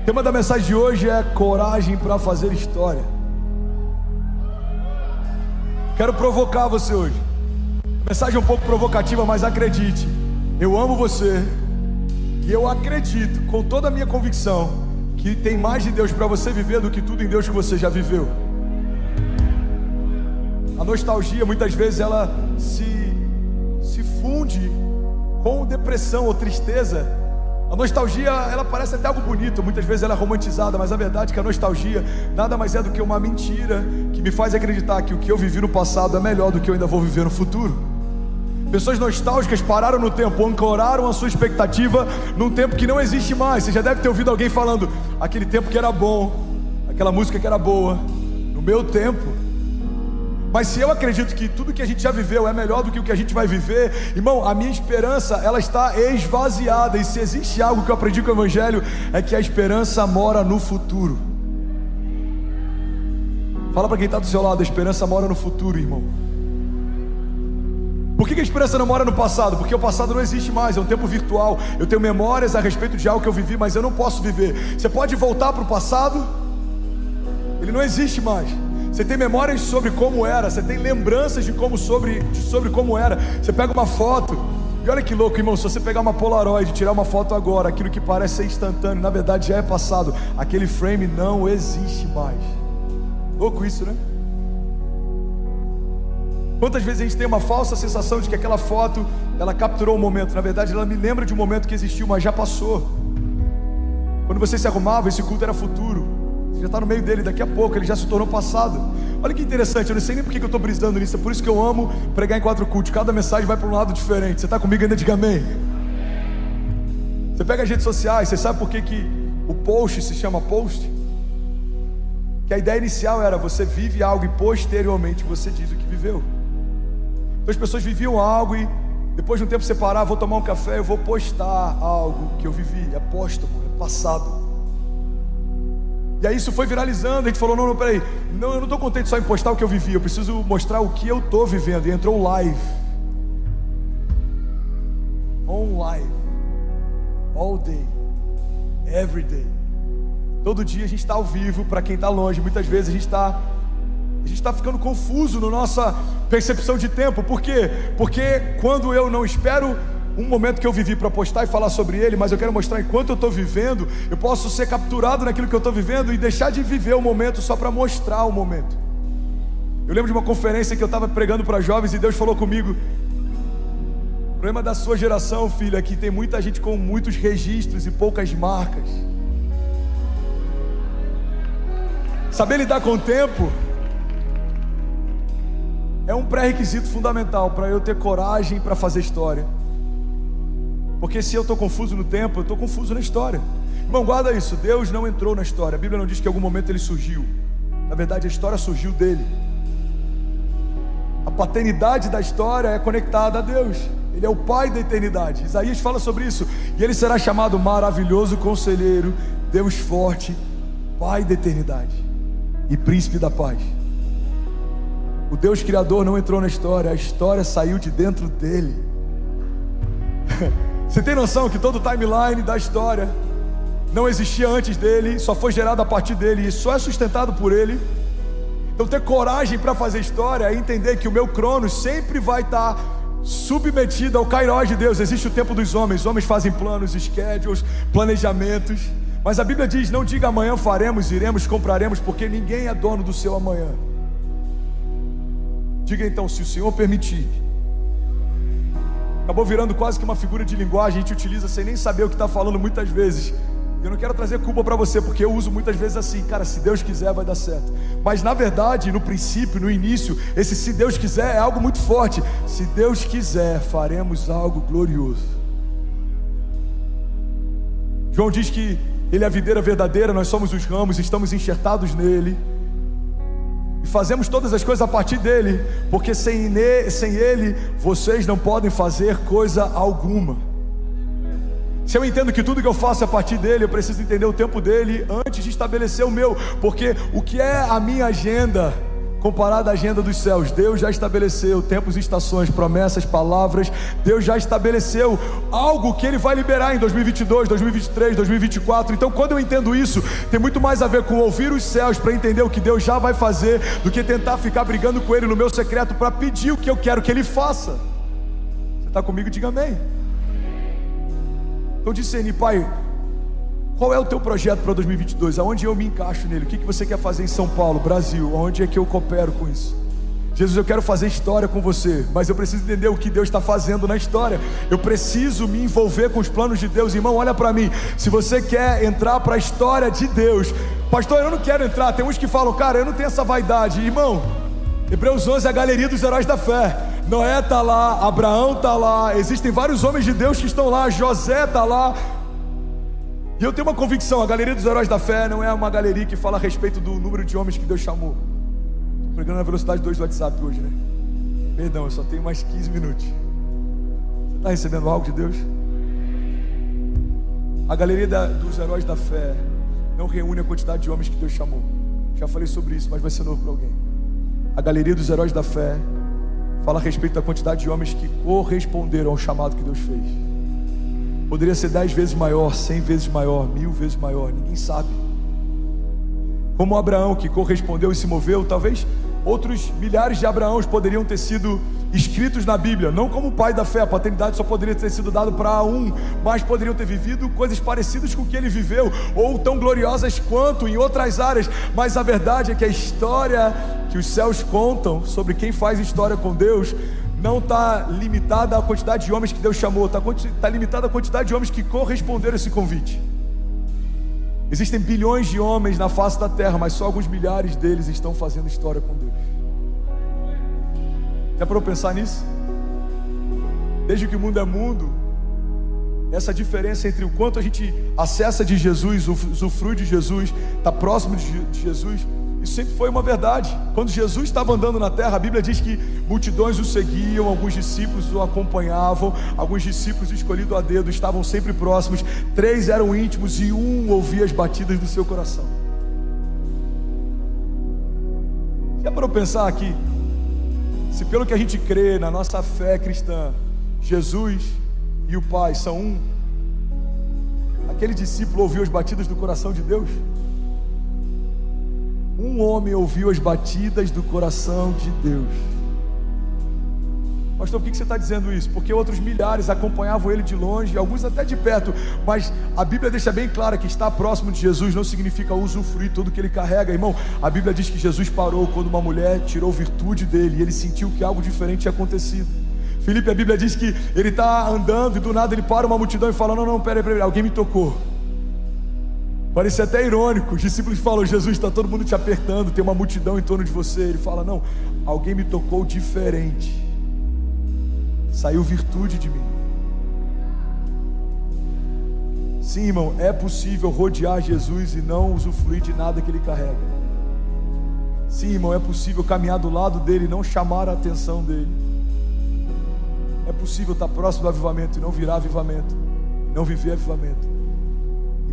tema da mensagem de hoje é coragem para fazer história. Quero provocar você hoje. A mensagem é um pouco provocativa, mas acredite, eu amo você e eu acredito com toda a minha convicção que tem mais de Deus para você viver do que tudo em Deus que você já viveu. A nostalgia muitas vezes ela se funde com depressão ou tristeza. A nostalgia, ela parece até algo bonito, muitas vezes ela é romantizada, mas a verdade é que a nostalgia nada mais é do que uma mentira que me faz acreditar que o que eu vivi no passado é melhor do que eu ainda vou viver no futuro. Pessoas nostálgicas pararam no tempo, ancoraram a sua expectativa num tempo que não existe mais. Você já deve ter ouvido alguém falando, aquele tempo que era bom, aquela música que era boa, no meu tempo. Mas se eu acredito que tudo que a gente já viveu é melhor do que o que a gente vai viver, irmão, a minha esperança, ela está esvaziada. E se existe algo que eu aprendi com o Evangelho, é que a esperança mora no futuro. Fala para quem está do seu lado, a esperança mora no futuro, irmão. Por que a esperança não mora no passado? Porque o passado não existe mais, é um tempo virtual. Eu tenho memórias a respeito de algo que eu vivi, mas eu não posso viver. Você pode voltar para o passado? Ele não existe mais. Você tem memórias sobre como era, você tem lembranças de sobre como era. Você pega uma foto, e olha que louco, irmão, se você pegar uma Polaroid e tirar uma foto agora, aquilo que parece ser instantâneo, na verdade já é passado. Aquele frame não existe mais. Louco isso, né? Quantas vezes a gente tem uma falsa sensação de que aquela foto, ela capturou um momento. Na verdade ela me lembra de um momento que existiu, mas já passou. Quando você se arrumava, esse culto era futuro. Você já está no meio dele, daqui a pouco ele já se tornou passado. Olha que interessante, eu não sei nem porque eu estou brisando nisso. É por isso que eu amo pregar em 4 cultos. Cada mensagem vai para um lado diferente. Você está comigo ainda? Diga amém. Você pega as redes sociais, você sabe por que o post se chama post? Que a ideia inicial era você vive algo e posteriormente você diz o que viveu. Então as pessoas viviam algo e depois de um tempo você parar, vou tomar um café, eu vou postar algo que eu vivi. É póstumo, é passado. E aí isso foi viralizando, a gente falou, não, peraí, não, eu não estou contente só em postar o que eu vivi, eu preciso mostrar o que eu estou vivendo. E entrou o live. On live. All day. Every day. Todo dia a gente está ao vivo. Para quem está longe, muitas vezes a gente está ficando confuso na nossa percepção de tempo. Por quê? Porque quando eu não espero um momento que eu vivi para postar e falar sobre ele, mas eu quero mostrar enquanto eu estou vivendo, eu posso ser capturado naquilo que eu estou vivendo e deixar de viver o momento só para mostrar o momento. Eu lembro de uma conferência que eu estava pregando para jovens e Deus falou comigo: o problema da sua geração, filho, é que tem muita gente com muitos registros e poucas marcas. Saber lidar com o tempo é um pré-requisito fundamental para eu ter coragem para fazer história. Porque se eu estou confuso no tempo, eu estou confuso na história. Irmão, guarda isso, Deus não entrou na história. A Bíblia não diz que em algum momento ele surgiu. Na verdade a história surgiu dele. A paternidade da história é conectada a Deus. Ele é o Pai da eternidade. Isaías fala sobre isso. E ele será chamado Maravilhoso Conselheiro, Deus Forte, Pai da eternidade e Príncipe da paz. O Deus Criador não entrou na história, a história saiu de dentro dele. Você tem noção que todo o timeline da história não existia antes dele, só foi gerado a partir dele e só é sustentado por ele? Então ter coragem para fazer história é entender que o meu cronos sempre vai estar submetido ao Kairos de Deus. Existe o tempo dos homens, os homens fazem planos, schedules, planejamentos, mas a Bíblia diz, não diga amanhã faremos, iremos, compraremos, porque ninguém é dono do seu amanhã. Diga então, se o Senhor permitir. Acabou virando quase que uma figura de linguagem, a gente utiliza sem nem saber o que está falando muitas vezes. Eu não quero trazer culpa para você, porque eu uso muitas vezes assim, cara, se Deus quiser vai dar certo. Mas na verdade, no princípio, no início, esse se Deus quiser é algo muito forte. Se Deus quiser, faremos algo glorioso. João diz que Ele é a videira verdadeira, nós somos os ramos, estamos enxertados nele. E fazemos todas as coisas a partir dele, porque sem ele, vocês não podem fazer coisa alguma. Se eu entendo que tudo que eu faço é a partir dele, eu preciso entender o tempo dele antes de estabelecer o meu. Porque o que é a minha agenda comparado à agenda dos céus. Deus já estabeleceu tempos e estações, promessas, palavras. Deus já estabeleceu algo que Ele vai liberar em 2022, 2023, 2024. Então, quando eu entendo isso, tem muito mais a ver com ouvir os céus para entender o que Deus já vai fazer, do que tentar ficar brigando com Ele no meu secreto para pedir o que eu quero que Ele faça. Você está comigo? Diga amém. Então discernir, Pai, qual é o teu projeto para 2022? Aonde eu me encaixo nele? O que você quer fazer em São Paulo, Brasil? Aonde é que eu coopero com isso? Jesus, eu quero fazer história com você, mas eu preciso entender o que Deus está fazendo na história. Eu preciso me envolver com os planos de Deus. Irmão, olha para mim. Se você quer entrar para a história de Deus, pastor, eu não quero entrar. Tem uns que falam, cara, eu não tenho essa vaidade. Irmão, Hebreus 11 é a galeria dos heróis da fé. Noé está lá, Abraão está lá, existem vários homens de Deus que estão lá, José está lá. E eu tenho uma convicção: a galeria dos heróis da fé não é uma galeria que fala a respeito do número de homens que Deus chamou. Estou pregando na velocidade 2 do WhatsApp hoje, né? Perdão, eu só tenho mais 15 minutos. Você está recebendo algo de Deus? A galeria dos heróis da fé não reúne a quantidade de homens que Deus chamou. Já falei sobre isso, mas vai ser novo para alguém. A galeria dos heróis da fé fala a respeito da quantidade de homens que corresponderam ao chamado que Deus fez. Poderia ser 10 vezes maior, 100 vezes maior, 1000 vezes maior, ninguém sabe. Como Abraão, que correspondeu e se moveu, talvez outros milhares de Abraãos poderiam ter sido escritos na Bíblia, não como pai da fé. A paternidade só poderia ter sido dado para um, mas poderiam ter vivido coisas parecidas com o que ele viveu, ou tão gloriosas quanto em outras áreas. Mas a verdade é que a história que os céus contam sobre quem faz história com Deus não está limitada à quantidade de homens que Deus chamou, está limitada à quantidade de homens que corresponderam a esse convite. Existem bilhões de homens na face da terra, mas só alguns milhares deles estão fazendo história com Deus. Já parou para pensar nisso? Desde que o mundo é mundo, essa diferença entre o quanto a gente acessa de Jesus, usufrui de Jesus, está próximo de Jesus, isso sempre foi uma verdade. Quando Jesus estava andando na terra, a Bíblia diz que multidões o seguiam, alguns discípulos o acompanhavam, alguns discípulos escolhidos a dedo estavam sempre próximos, 3 eram íntimos e 1 ouvia as batidas do seu coração. Já parou para pensar aqui? Se pelo que a gente crê na nossa fé cristã, Jesus e o Pai são um, aquele discípulo ouviu as batidas do coração de Deus? Um homem ouviu as batidas do coração de Deus. Pastor, por que você está dizendo isso? Porque outros milhares acompanhavam ele de longe, alguns até de perto. Mas a Bíblia deixa bem clara que estar próximo de Jesus não significa usufruir tudo que ele carrega. Irmão, a Bíblia diz que Jesus parou quando uma mulher tirou virtude dele, e ele sentiu que algo diferente tinha acontecido. Filipe, a Bíblia diz que ele está andando e do nada ele para uma multidão e fala: não, peraí, alguém me tocou. Parecia até irônico. Os discípulos falam: Jesus, está todo mundo te apertando, tem uma multidão em torno de você. Ele fala: não, alguém me tocou diferente, saiu virtude de mim. Sim, irmão, é possível rodear Jesus e não usufruir de nada que ele carrega. Sim, irmão, é possível caminhar do lado dele e não chamar a atenção dele. É possível estar próximo do avivamento e não virar avivamento, não viver avivamento,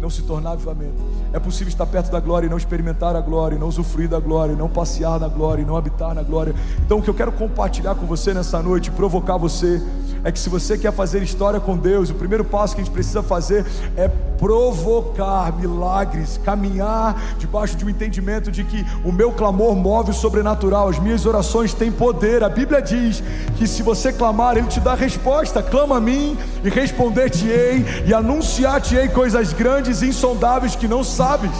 não se tornar avivamento. É possível estar perto da glória e não experimentar a glória, e não usufruir da glória, e não passear na glória, e não habitar na glória. Então o que eu quero compartilhar com você nessa noite, provocar você, é que se você quer fazer história com Deus, o primeiro passo que a gente precisa fazer é provocar milagres, caminhar debaixo de um entendimento de que o meu clamor move o sobrenatural, as minhas orações têm poder. A Bíblia diz que se você clamar, Ele te dá resposta. Clama a mim e responder-te-ei, e anunciar-te-ei coisas grandes e insondáveis que não sabes.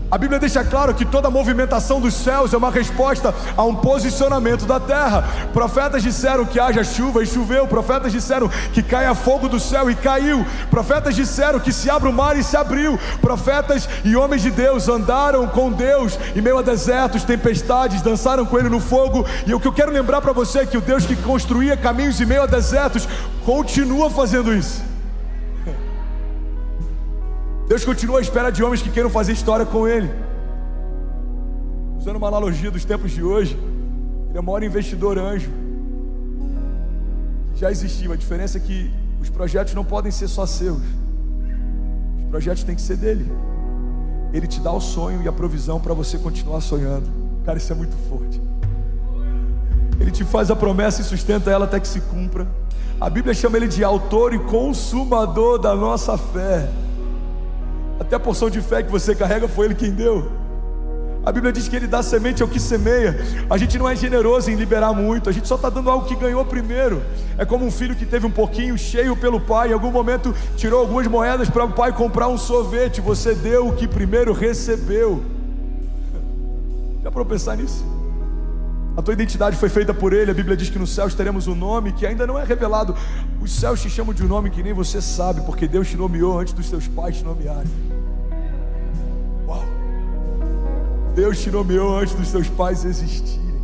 A Bíblia deixa claro que toda movimentação dos céus é uma resposta a um posicionamento da terra. Profetas disseram que haja chuva e choveu. Profetas disseram que caia fogo do céu e caiu. Profetas disseram que se abra o mar e se abriu. Profetas e homens de Deus andaram com Deus em meio a desertos, tempestades, dançaram com Ele no fogo. E o que eu quero lembrar para você é que o Deus que construía caminhos em meio a desertos continua fazendo isso. Deus continua à espera de homens que queiram fazer história com Ele. Usando uma analogia dos tempos de hoje, Ele é o maior investidor anjo que já existiu. A diferença é que os projetos não podem ser só seus, os projetos têm que ser dele. Ele te dá o sonho e a provisão para você continuar sonhando. Cara, isso é muito forte. Ele te faz a promessa e sustenta ela até que se cumpra. A Bíblia chama Ele de autor e consumador da nossa fé. Até a porção de fé que você carrega foi Ele quem deu. A Bíblia diz que Ele dá semente ao que semeia. A gente não é generoso em liberar muito, a gente só está dando algo que ganhou primeiro. É como um filho que teve um pouquinho cheio pelo pai, em algum momento tirou algumas moedas para o pai comprar um sorvete. Você deu o que primeiro recebeu. Já para pensar nisso? A tua identidade foi feita por Ele. A Bíblia diz que nos céus teremos um nome que ainda não é revelado. Os céus te chamam de um nome que nem você sabe, porque Deus te nomeou antes dos teus pais te nomearem. Uau! Deus te nomeou antes dos teus pais existirem.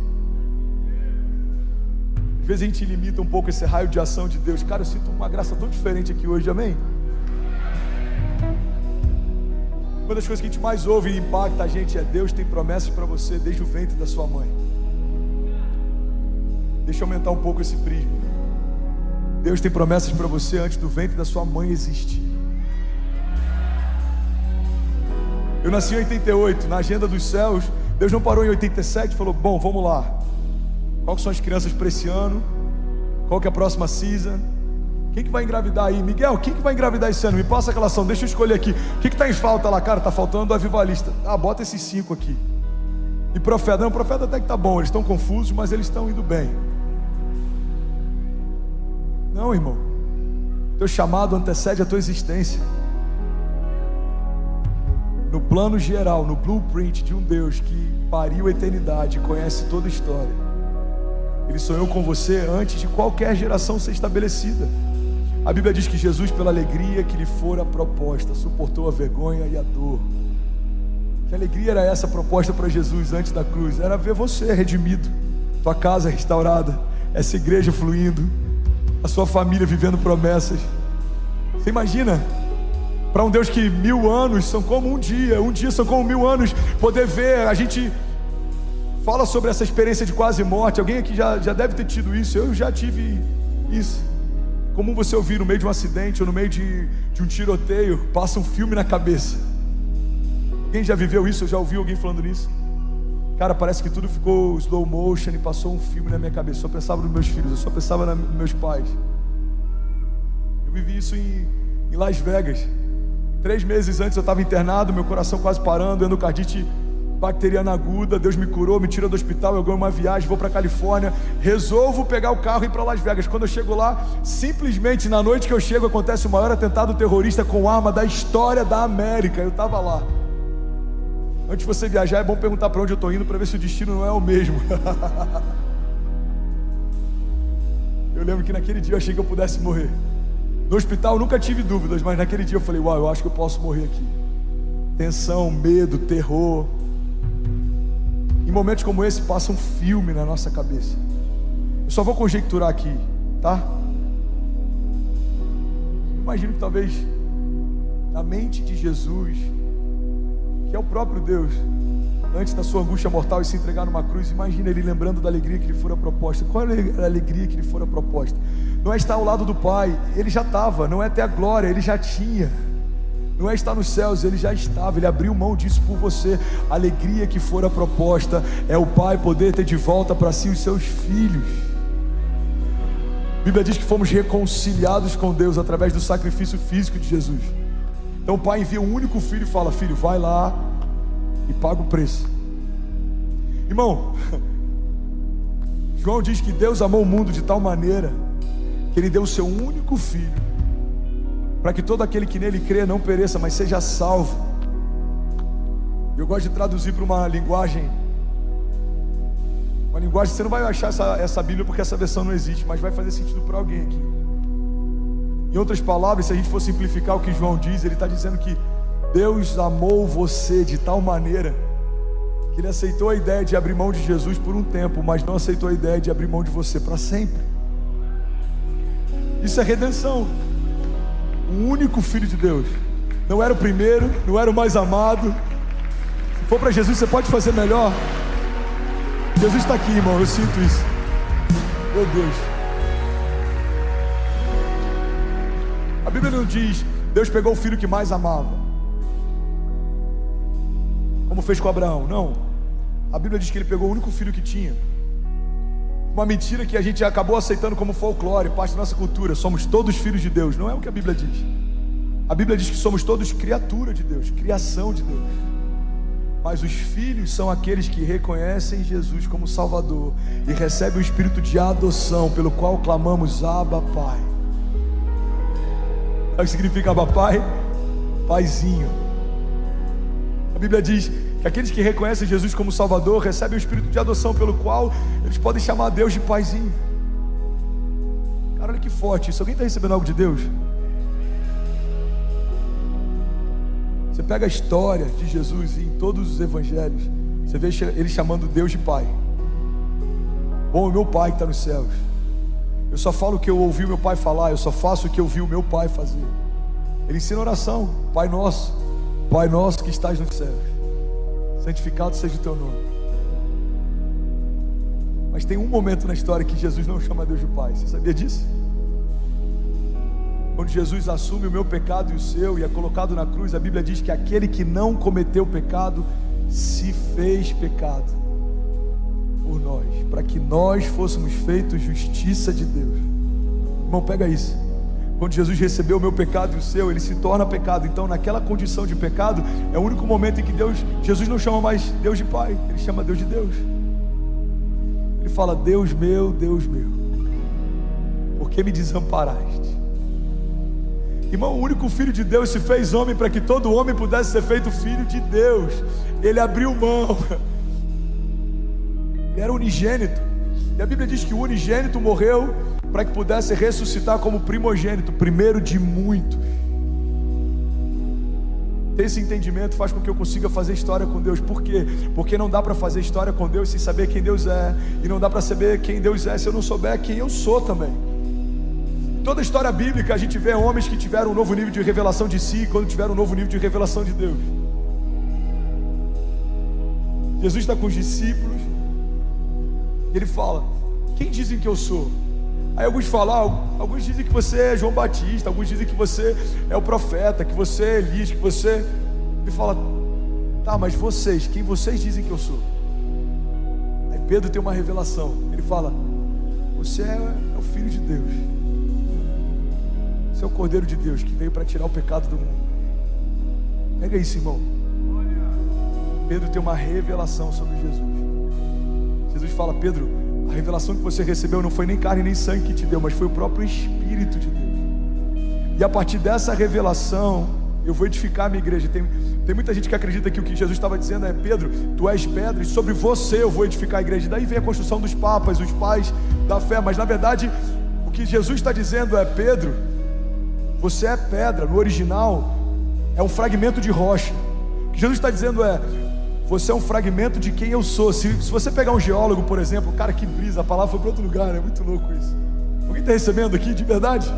Às vezes a gente limita um pouco esse raio de ação de Deus. Cara, eu sinto uma graça tão diferente aqui hoje, amém? Uma das coisas que a gente mais ouve e impacta a gente é: Deus tem promessas para você desde o ventre da sua mãe. Deixa eu aumentar um pouco esse prisma. Deus tem promessas para você antes do ventre da sua mãe existir. Eu nasci em 88, na agenda dos céus. Deus não parou em 87 e falou: bom, vamos lá. Qual que são as crianças para esse ano? Qual que é a próxima season? Quem que vai engravidar aí? Miguel, quem que vai engravidar esse ano? Me passa aquela ação, deixa eu escolher aqui. O que está em falta lá? Cara, está faltando avivalista. Ah, bota esses 5 aqui. E profeta? Não, profeta até que tá bom. Eles estão confusos, mas eles estão indo bem. Não, irmão. Teu chamado antecede a tua existência. No plano geral, no blueprint de um Deus que pariu a eternidade, conhece toda a história, Ele sonhou com você antes de qualquer geração ser estabelecida. A Bíblia diz que Jesus, pela alegria que lhe fora proposta, suportou a vergonha e a dor. Que alegria era essa proposta para Jesus antes da cruz? Era ver você redimido, tua casa restaurada, essa igreja fluindo, a sua família vivendo promessas. Você imagina? Para um Deus que 1000 anos são como um dia são como 1000 anos, poder ver. A gente fala sobre essa experiência de quase morte. Alguém aqui já deve ter tido isso. Eu já tive isso. Comum você ouvir no meio de um acidente ou no meio de um tiroteio, passa um filme na cabeça. Alguém já viveu isso? Eu já ouvi alguém falando nisso. Cara, parece que tudo ficou slow motion e passou um filme na minha cabeça. Eu só pensava nos meus filhos, eu só pensava nos meus pais. Eu vivi isso em Las Vegas. 3 meses antes eu estava internado, meu coração quase parando, endocardite bacteriana aguda. Deus me curou, me tirou do hospital, eu ganho uma viagem, vou para Califórnia, resolvo pegar o carro e ir para Las Vegas. Quando eu chego lá, simplesmente na noite que eu chego, acontece o maior atentado terrorista com arma da história da América. Eu estava lá. Antes de você viajar, é bom perguntar para onde eu estou indo, para ver se o destino não é o mesmo. Eu lembro que naquele dia eu achei que eu pudesse morrer. No hospital eu nunca tive dúvidas, mas naquele dia eu falei: uau, eu acho que eu posso morrer aqui. Tensão, medo, terror. Em momentos como esse passa um filme na nossa cabeça. Eu só vou conjecturar aqui, tá? Imagino que talvez na mente de Jesus, que é o próprio Deus, antes da sua angústia mortal e se entregar numa cruz, imagina Ele lembrando da alegria que lhe fora proposta. Qual é a alegria que lhe fora proposta? Não é estar ao lado do Pai, Ele já estava. Não é ter a glória, Ele já tinha. Não é estar nos céus, Ele já estava. Ele abriu mão disso por você. A alegria que fora proposta é o Pai poder ter de volta para si os seus filhos. A Bíblia diz que fomos reconciliados com Deus através do sacrifício físico de Jesus. Então o Pai envia um único filho e fala: filho, vai lá e paga o preço. Irmão, João diz que Deus amou o mundo de tal maneira que Ele deu o seu único filho, para que todo aquele que nele crê não pereça, mas seja salvo. Eu gosto de traduzir para uma linguagem, você não vai achar essa Bíblia porque essa versão não existe, mas vai fazer sentido para alguém aqui. Em outras palavras, se a gente for simplificar o que João diz, ele está dizendo que Deus amou você de tal maneira que Ele aceitou a ideia de abrir mão de Jesus por um tempo, mas não aceitou a ideia de abrir mão de você para sempre. Isso é redenção. O único Filho de Deus. Não era o primeiro, não era o mais amado. Se for para Jesus, você pode fazer melhor. Jesus está aqui, irmão, eu sinto isso. Meu Deus. A Bíblia não diz: Deus pegou o filho que mais amava, como fez com Abraão. Não. A Bíblia diz que ele pegou o único filho que tinha. Uma mentira que a gente acabou aceitando como folclore, parte da nossa cultura. Somos todos filhos de Deus. Não é o que a Bíblia diz. A Bíblia diz que somos todos criatura de Deus, criação de Deus. Mas os filhos são aqueles que reconhecem Jesus como Salvador e recebem o espírito de adoção, pelo qual clamamos Abba, Pai. Sabe o que significa Abba, Pai? Paizinho. A Bíblia diz que aqueles que reconhecem Jesus como Salvador recebem o espírito de adoção, pelo qual eles podem chamar Deus de Paizinho. Cara, olha que forte isso. Alguém está recebendo algo de Deus? Você pega a história de Jesus em todos os evangelhos, você vê ele chamando Deus de Pai. Bom, o meu Pai que está nos céus. Eu só falo o que eu ouvi o meu Pai falar, eu só faço o que eu vi o meu Pai fazer. Ele ensina oração: Pai nosso que estás nos céus, santificado seja o teu nome. Mas tem um momento na história que Jesus não chama Deus de Pai. Você sabia disso? Quando Jesus assume o meu pecado e o seu e é colocado na cruz, a Bíblia diz que aquele que não cometeu pecado se fez pecado por nós, para que nós fôssemos feitos justiça de Deus. Irmão, pega isso. Quando Jesus recebeu o meu pecado e o seu, ele se torna pecado. Então, naquela condição de pecado, é o único momento em que Jesus não chama mais Deus de Pai, ele chama Deus de Deus. Ele fala: Deus meu, por que me desamparaste? Irmão, o único filho de Deus se fez homem para que todo homem pudesse ser feito filho de Deus. Ele abriu mão. Ele era unigênito. E a Bíblia diz que o unigênito morreu para que pudesse ressuscitar como primogênito, primeiro de muitos. Ter esse entendimento faz com que eu consiga fazer história com Deus. Por quê? Porque não dá para fazer história com Deus sem saber quem Deus é. E não dá para saber quem Deus é se eu não souber quem eu sou também. Toda a história bíblica a gente vê homens que tiveram um novo nível de revelação de si, quando tiveram um novo nível de revelação de Deus. Jesus está com os discípulos e ele fala: quem dizem que eu sou? Aí alguns falam, alguns dizem que você é João Batista, alguns dizem que você é o profeta, que você é Elias, que você... Ele fala: tá, mas vocês, quem vocês dizem que eu sou? Aí Pedro tem uma revelação, ele fala: você é o Filho de Deus. Você é o Cordeiro de Deus que veio para tirar o pecado do mundo. Pega isso, irmão. Pedro tem uma revelação sobre Jesus. Jesus fala: Pedro, a revelação que você recebeu não foi nem carne nem sangue que te deu, mas foi o próprio Espírito de Deus. E a partir dessa revelação eu vou edificar a minha igreja. Tem muita gente que acredita que o que Jesus estava dizendo é: Pedro, tu és pedra e sobre você eu vou edificar a igreja. E daí vem a construção dos papas, os pais da fé. Mas na verdade o que Jesus está dizendo é: Pedro, você é pedra. No original é um fragmento de rocha. O que Jesus está dizendo é: você é um fragmento de quem eu sou. Se você pegar um geólogo, por exemplo, cara, que brisa, a palavra foi para outro lugar, é muito louco isso. Alguém está recebendo aqui de verdade?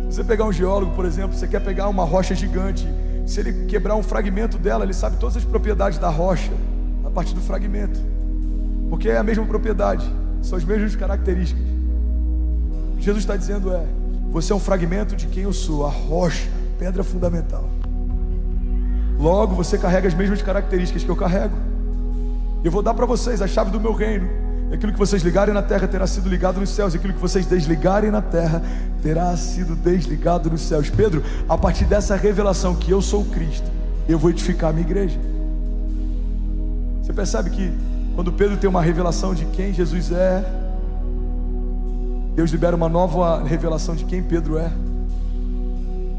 Se você pegar um geólogo, por exemplo, você quer pegar uma rocha gigante, se ele quebrar um fragmento dela, ele sabe todas as propriedades da rocha a partir do fragmento, porque é a mesma propriedade, são as mesmas características. O que Jesus está dizendo é: você é um fragmento de quem eu sou, a rocha, pedra fundamental. Logo você carrega as mesmas características que eu carrego. Eu vou dar para vocês a chave do meu reino. E aquilo que vocês ligarem na terra terá sido ligado nos céus, e aquilo que vocês desligarem na terra terá sido desligado nos céus. Pedro, a partir dessa revelação que eu sou Cristo, eu vou edificar a minha igreja. Você percebe que quando Pedro tem uma revelação de quem Jesus é, Deus libera uma nova revelação de quem Pedro é.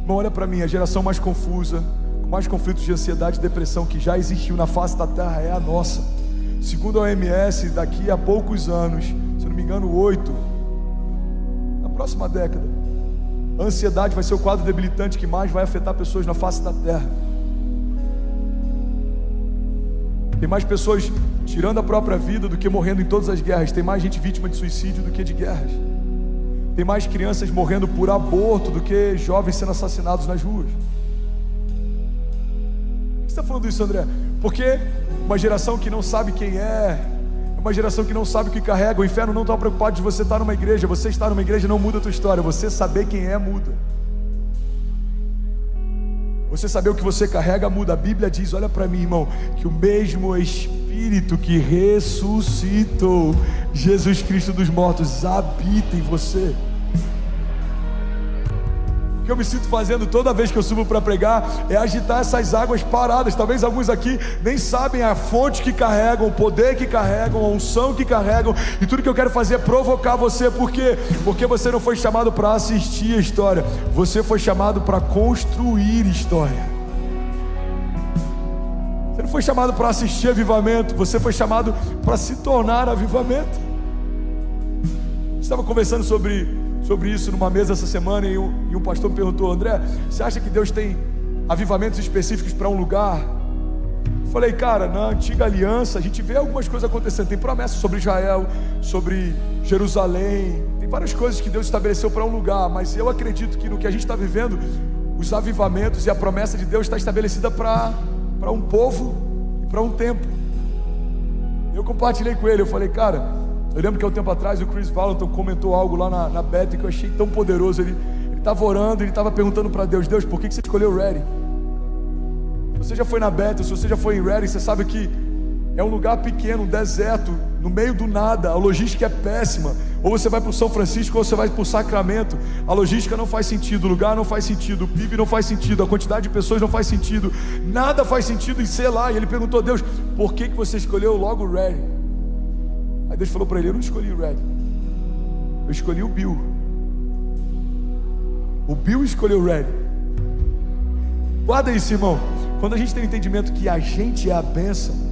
Irmão, olha para mim, a geração mais confusa, com mais conflitos de ansiedade e depressão que já existiu na face da terra é a nossa. Segundo a OMS, daqui a poucos anos, se não me engano 8, na próxima década, a ansiedade vai ser o quadro debilitante que mais vai afetar pessoas na face da terra. Tem mais pessoas tirando a própria vida do que morrendo em todas as guerras. Tem mais gente vítima de suicídio do que de guerras. Tem mais crianças morrendo por aborto do que jovens sendo assassinados nas ruas. Por que você está falando isso, André? Porque uma geração que não sabe quem é uma geração que não sabe o que carrega. O inferno não está preocupado de você estar numa igreja. Você estar numa igreja não muda a tua história. Você saber quem é muda. Você saber o que você carrega muda. A Bíblia diz, olha para mim, irmão, que o mesmo Espírito que ressuscitou Jesus Cristo dos mortos habita em você. O que eu me sinto fazendo toda vez que eu subo para pregar é agitar essas águas paradas. Talvez alguns aqui nem sabem a fonte que carregam, o poder que carregam, a unção que carregam, e tudo que eu quero fazer é provocar você. Por quê? Porque você não foi chamado para assistir a história, você foi chamado para construir história. Você não foi chamado para assistir avivamento, você foi chamado para se tornar avivamento. Estava conversando sobre isso numa mesa essa semana, e um pastor me perguntou: André, você acha que Deus tem avivamentos específicos para um lugar? Eu falei, cara, na antiga aliança a gente vê algumas coisas acontecendo, tem promessas sobre Israel, sobre Jerusalém, tem várias coisas que Deus estabeleceu para um lugar, mas eu acredito que no que a gente está vivendo, os avivamentos e a promessa de Deus está estabelecida para um povo e para um tempo. Eu compartilhei com ele, eu falei, cara, eu lembro que há um tempo atrás o Chris Valentin comentou algo lá na Beth que eu achei tão poderoso. Ele estava orando, ele estava perguntando para Deus, por que você escolheu Redding? Se você já foi na Beth, se você já foi em Redding, você sabe que é um lugar pequeno, um deserto, no meio do nada, a logística é péssima. Ou você vai para o São Francisco, ou você vai para o Sacramento, a logística não faz sentido, o lugar não faz sentido, o PIB não faz sentido, a quantidade de pessoas não faz sentido, nada faz sentido em ser lá. E ele perguntou a Deus, por que você escolheu logo Redding? Aí Deus falou para ele, eu não escolhi o Red, eu escolhi o Bill. O Bill escolheu o Red. Guarda isso, irmão. Quando a gente tem o entendimento que a gente é a bênção,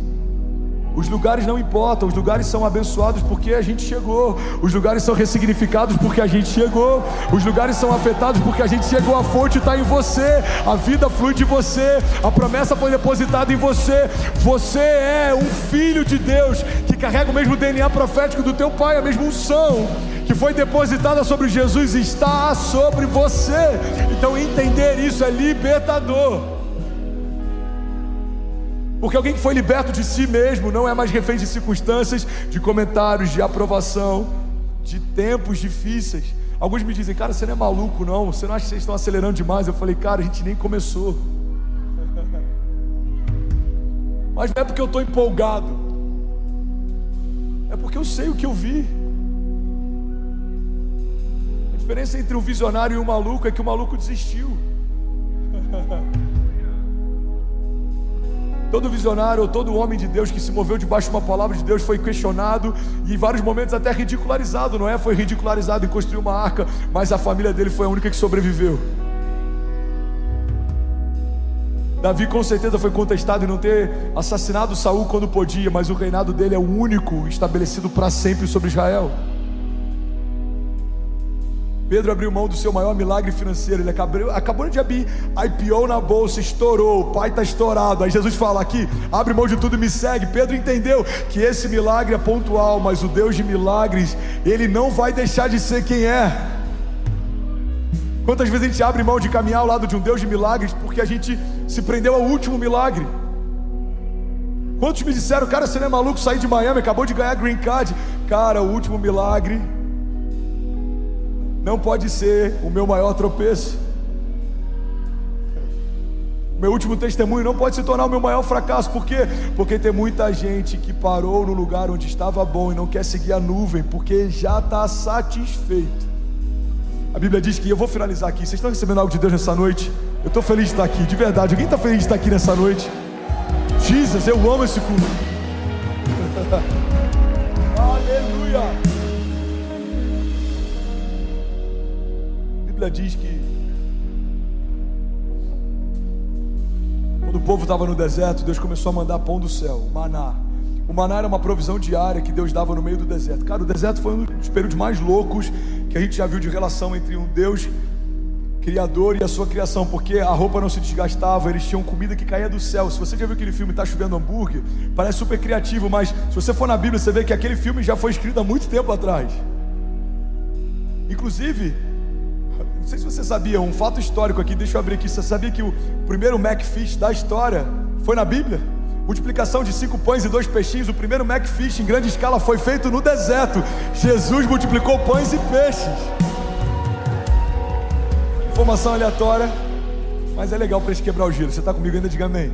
os lugares não importam, os lugares são abençoados porque a gente chegou, os lugares são ressignificados porque a gente chegou, os lugares são afetados porque a gente chegou. A fonte está em você, a vida flui de você, a promessa foi depositada em você. Você é um filho de Deus que carrega o mesmo DNA profético do teu pai, a mesma unção que foi depositada sobre Jesus está sobre você. Então entender isso é libertador. Porque alguém que foi liberto de si mesmo não é mais refém de circunstâncias, de comentários, de aprovação, de tempos difíceis. Alguns me dizem, cara, você não é maluco não, você não acha que vocês estão acelerando demais? Eu falei, cara, a gente nem começou. Mas não é porque eu estou empolgado, é porque eu sei o que eu vi. A diferença entre um visionário e um maluco é que o maluco desistiu. Todo visionário ou todo homem de Deus que se moveu debaixo de uma palavra de Deus foi questionado e em vários momentos até ridicularizado. Noé foi ridicularizado em construir uma arca, mas a família dele foi a única que sobreviveu. Davi com certeza foi contestado em não ter assassinado Saul quando podia, mas o reinado dele é o único estabelecido para sempre sobre Israel. Pedro abriu mão do seu maior milagre financeiro. Ele acabou de abrir IPO na bolsa, estourou, o pai está estourado. Aí Jesus fala aqui, abre mão de tudo e me segue. Pedro entendeu que esse milagre é pontual, mas o Deus de milagres, Ele não vai deixar de ser quem é. Quantas vezes a gente abre mão de caminhar ao lado de um Deus de milagres porque a gente se prendeu ao último milagre? Quantos me disseram, cara, você não é maluco, sair de Miami, acabou de ganhar green card? Cara, o último milagre não pode ser o meu maior tropeço. O meu último testemunho não pode se tornar o meu maior fracasso. Por quê? Porque tem muita gente que parou no lugar onde estava bom e não quer seguir a nuvem, porque já está satisfeito. A Bíblia diz que, eu vou finalizar aqui, vocês estão recebendo algo de Deus nessa noite? Eu estou feliz de estar aqui, de verdade. Alguém está feliz de estar aqui nessa noite? Jesus, eu amo esse culto. Aleluia. A Bíblia diz que quando o povo estava no deserto, Deus começou a mandar pão do céu, maná. O maná era uma provisão diária que Deus dava no meio do deserto. Cara, o deserto foi um dos períodos mais loucos que a gente já viu de relação entre um Deus criador e a sua criação, porque a roupa não se desgastava, eles tinham comida que caía do céu. Se você já viu aquele filme Tá Chovendo Hambúrguer, parece super criativo, mas se você for na Bíblia, você vê que aquele filme já foi escrito há muito tempo atrás. Inclusive, não sei se você sabia, um fato histórico aqui, deixa eu abrir aqui. Você sabia que o primeiro McFish da história foi na Bíblia? Multiplicação de 5 pães e 2 peixinhos. O primeiro McFish em grande escala foi feito no deserto. Jesus multiplicou pães e peixes. Informação aleatória, Mas é legal para a gente quebrar o gelo. Você está comigo ainda? Diga amém.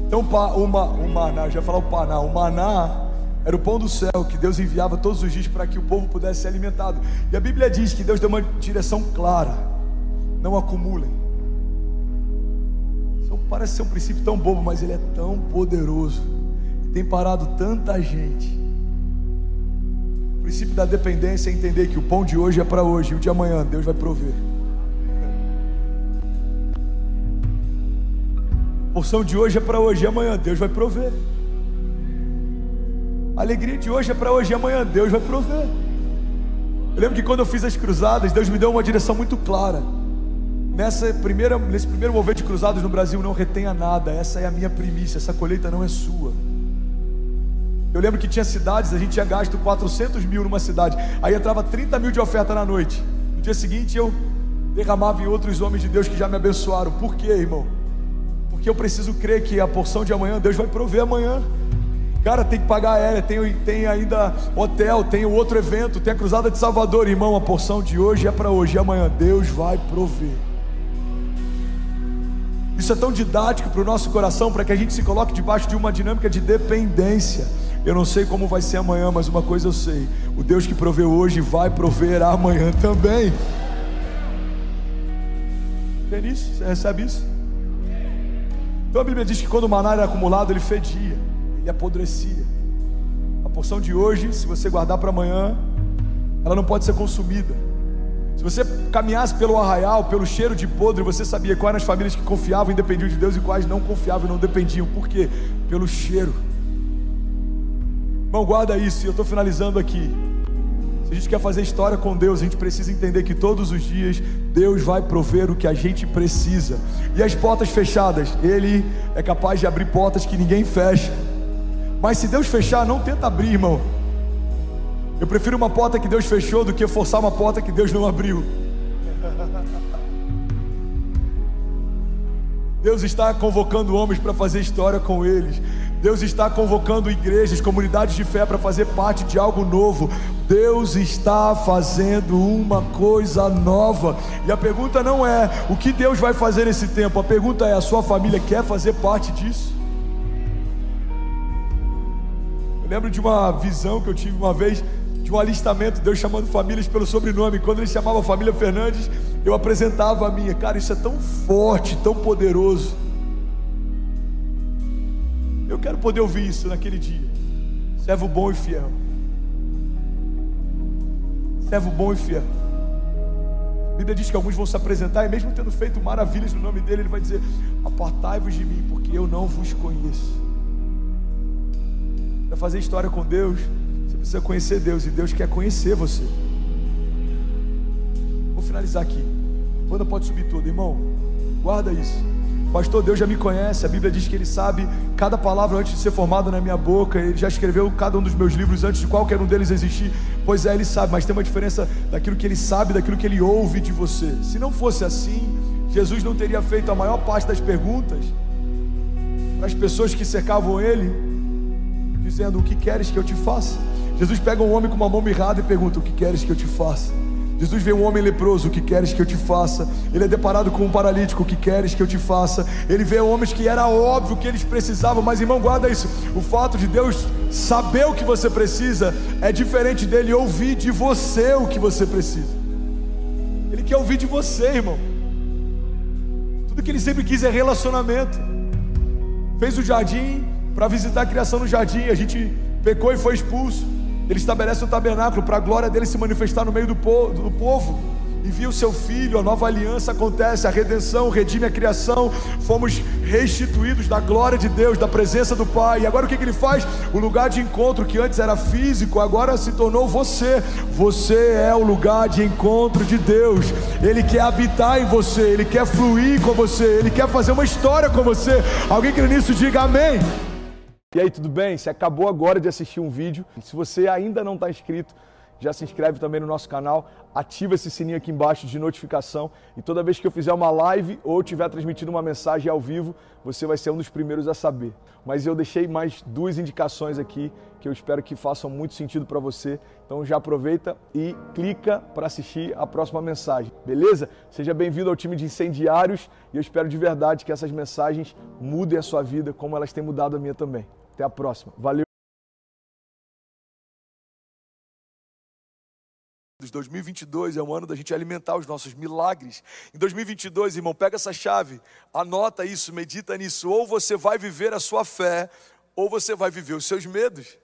Então o maná, já ia falar o maná era o pão do céu que Deus enviava todos os dias para que o povo pudesse ser alimentado. E a Bíblia diz que Deus deu uma direção clara: não acumulem. Isso parece ser um princípio tão bobo, mas ele é tão poderoso e tem parado tanta gente. O princípio da dependência é entender que o pão de hoje é para hoje e o de amanhã Deus vai prover. A porção de hoje é para hoje e amanhã Deus vai prover. A alegria de hoje é para hoje e amanhã Deus vai prover. Eu lembro que quando eu fiz as cruzadas, Deus me deu uma direção muito clara. Nesse primeiro mover de cruzadas no Brasil, não retenha nada. Essa é a minha primícia, essa colheita não é sua. Eu lembro que tinha cidades, a gente tinha gasto 400 mil numa cidade, aí entrava 30 mil de oferta na noite. No dia seguinte eu derramava em outros homens de Deus que já me abençoaram. Por quê, irmão? Porque eu preciso crer que a porção de amanhã Deus vai prover amanhã. Cara, tem que pagar aérea, tem ainda hotel, tem o outro evento, tem a Cruzada de Salvador. Irmão, a porção de hoje é para hoje e amanhã Deus vai prover. Isso é tão didático para o nosso coração, para que a gente se coloque debaixo de uma dinâmica de dependência. Eu não sei como vai ser amanhã, mas uma coisa eu sei: o Deus que proveu hoje vai prover amanhã também. Vê nisso? Você recebe isso? Então a Bíblia diz que quando o maná era acumulado, ele fedia, ele apodrecia. A porção de hoje, se você guardar para amanhã, ela não pode ser consumida. Se você caminhasse pelo arraial, pelo cheiro de podre, você sabia quais eram as famílias que confiavam e dependiam de Deus e quais não confiavam e não dependiam. Por quê? Pelo cheiro. Irmão, guarda isso, e eu estou finalizando aqui. Se a gente quer fazer história com Deus, a gente precisa entender que todos os dias Deus vai prover o que a gente precisa. E as portas fechadas, Ele é capaz de abrir portas que ninguém fecha. Mas se Deus fechar, não tenta abrir, irmão. Eu prefiro uma porta que Deus fechou do que forçar uma porta que Deus não abriu. Deus está convocando homens para fazer história com eles. Deus está convocando igrejas, comunidades de fé para fazer parte de algo novo. Deus está fazendo uma coisa nova. E a pergunta não é o que Deus vai fazer nesse tempo. A pergunta é: a sua família quer fazer parte disso? Eu lembro de uma visão que eu tive uma vez, de um alistamento, Deus chamando famílias pelo sobrenome. Quando Ele chamava a família Fernandes, eu apresentava a minha. Cara, isso é tão forte, tão poderoso. Eu quero poder ouvir isso naquele dia. Servo bom e fiel. Servo bom e fiel. A Bíblia diz que alguns vão se apresentar, e mesmo tendo feito maravilhas no nome dele, Ele vai dizer: apartai-vos de mim, porque eu não vos conheço. Para fazer história com Deus, você precisa conhecer Deus, e Deus quer conhecer você. Vou finalizar aqui. A banda pode subir toda, irmão. Guarda isso. Pastor, Deus já me conhece. A Bíblia diz que Ele sabe cada palavra antes de ser formada na minha boca. Ele já escreveu cada um dos meus livros antes de qualquer um deles existir. Pois é, Ele sabe, mas tem uma diferença daquilo que Ele sabe, daquilo que Ele ouve de você. Se não fosse assim, Jesus não teria feito a maior parte das perguntas para as pessoas que cercavam Ele, dizendo: o que queres que eu te faça? Jesus pega um homem com uma mão mirrada e pergunta: o que queres que eu te faça? Jesus vê um homem leproso: o que queres que eu te faça? Ele é deparado com um paralítico: o que queres que eu te faça? Ele vê homens que era óbvio que eles precisavam. Mas, irmão, guarda isso: o fato de Deus saber o que você precisa é diferente dele ouvir de você o que você precisa. Ele quer ouvir de você, irmão. Tudo que Ele sempre quis é relacionamento. Fez o jardim para visitar a criação no jardim. A gente pecou e foi expulso. Ele estabelece um tabernáculo para a glória dele se manifestar no meio do povo. Envia o seu filho, a nova aliança acontece, a redenção redime a criação. Fomos restituídos da glória de Deus, da presença do Pai. E agora o que Ele faz? O lugar de encontro que antes era físico, agora se tornou você. Você é o lugar de encontro de Deus. Ele quer habitar em você, Ele quer fluir com você, Ele quer fazer uma história com você. Alguém crê nisso? Diga amém. E aí, tudo bem? Você acabou agora de assistir um vídeo. Se você ainda não está inscrito, já se inscreve também no nosso canal, ativa esse sininho aqui embaixo de notificação e toda vez que eu fizer uma live ou estiver transmitindo uma mensagem ao vivo, você vai ser um dos primeiros a saber. Mas eu deixei mais 2 indicações aqui que eu espero que façam muito sentido para você. Então já aproveita e clica para assistir a próxima mensagem, beleza? Seja bem-vindo ao time de incendiários e eu espero de verdade que essas mensagens mudem a sua vida como elas têm mudado a minha também. Até a próxima. Valeu! 2022 é um ano da gente alimentar os nossos milagres. Em 2022, irmão, pega essa chave, anota isso, medita nisso. Ou você vai viver a sua fé, ou você vai viver os seus medos.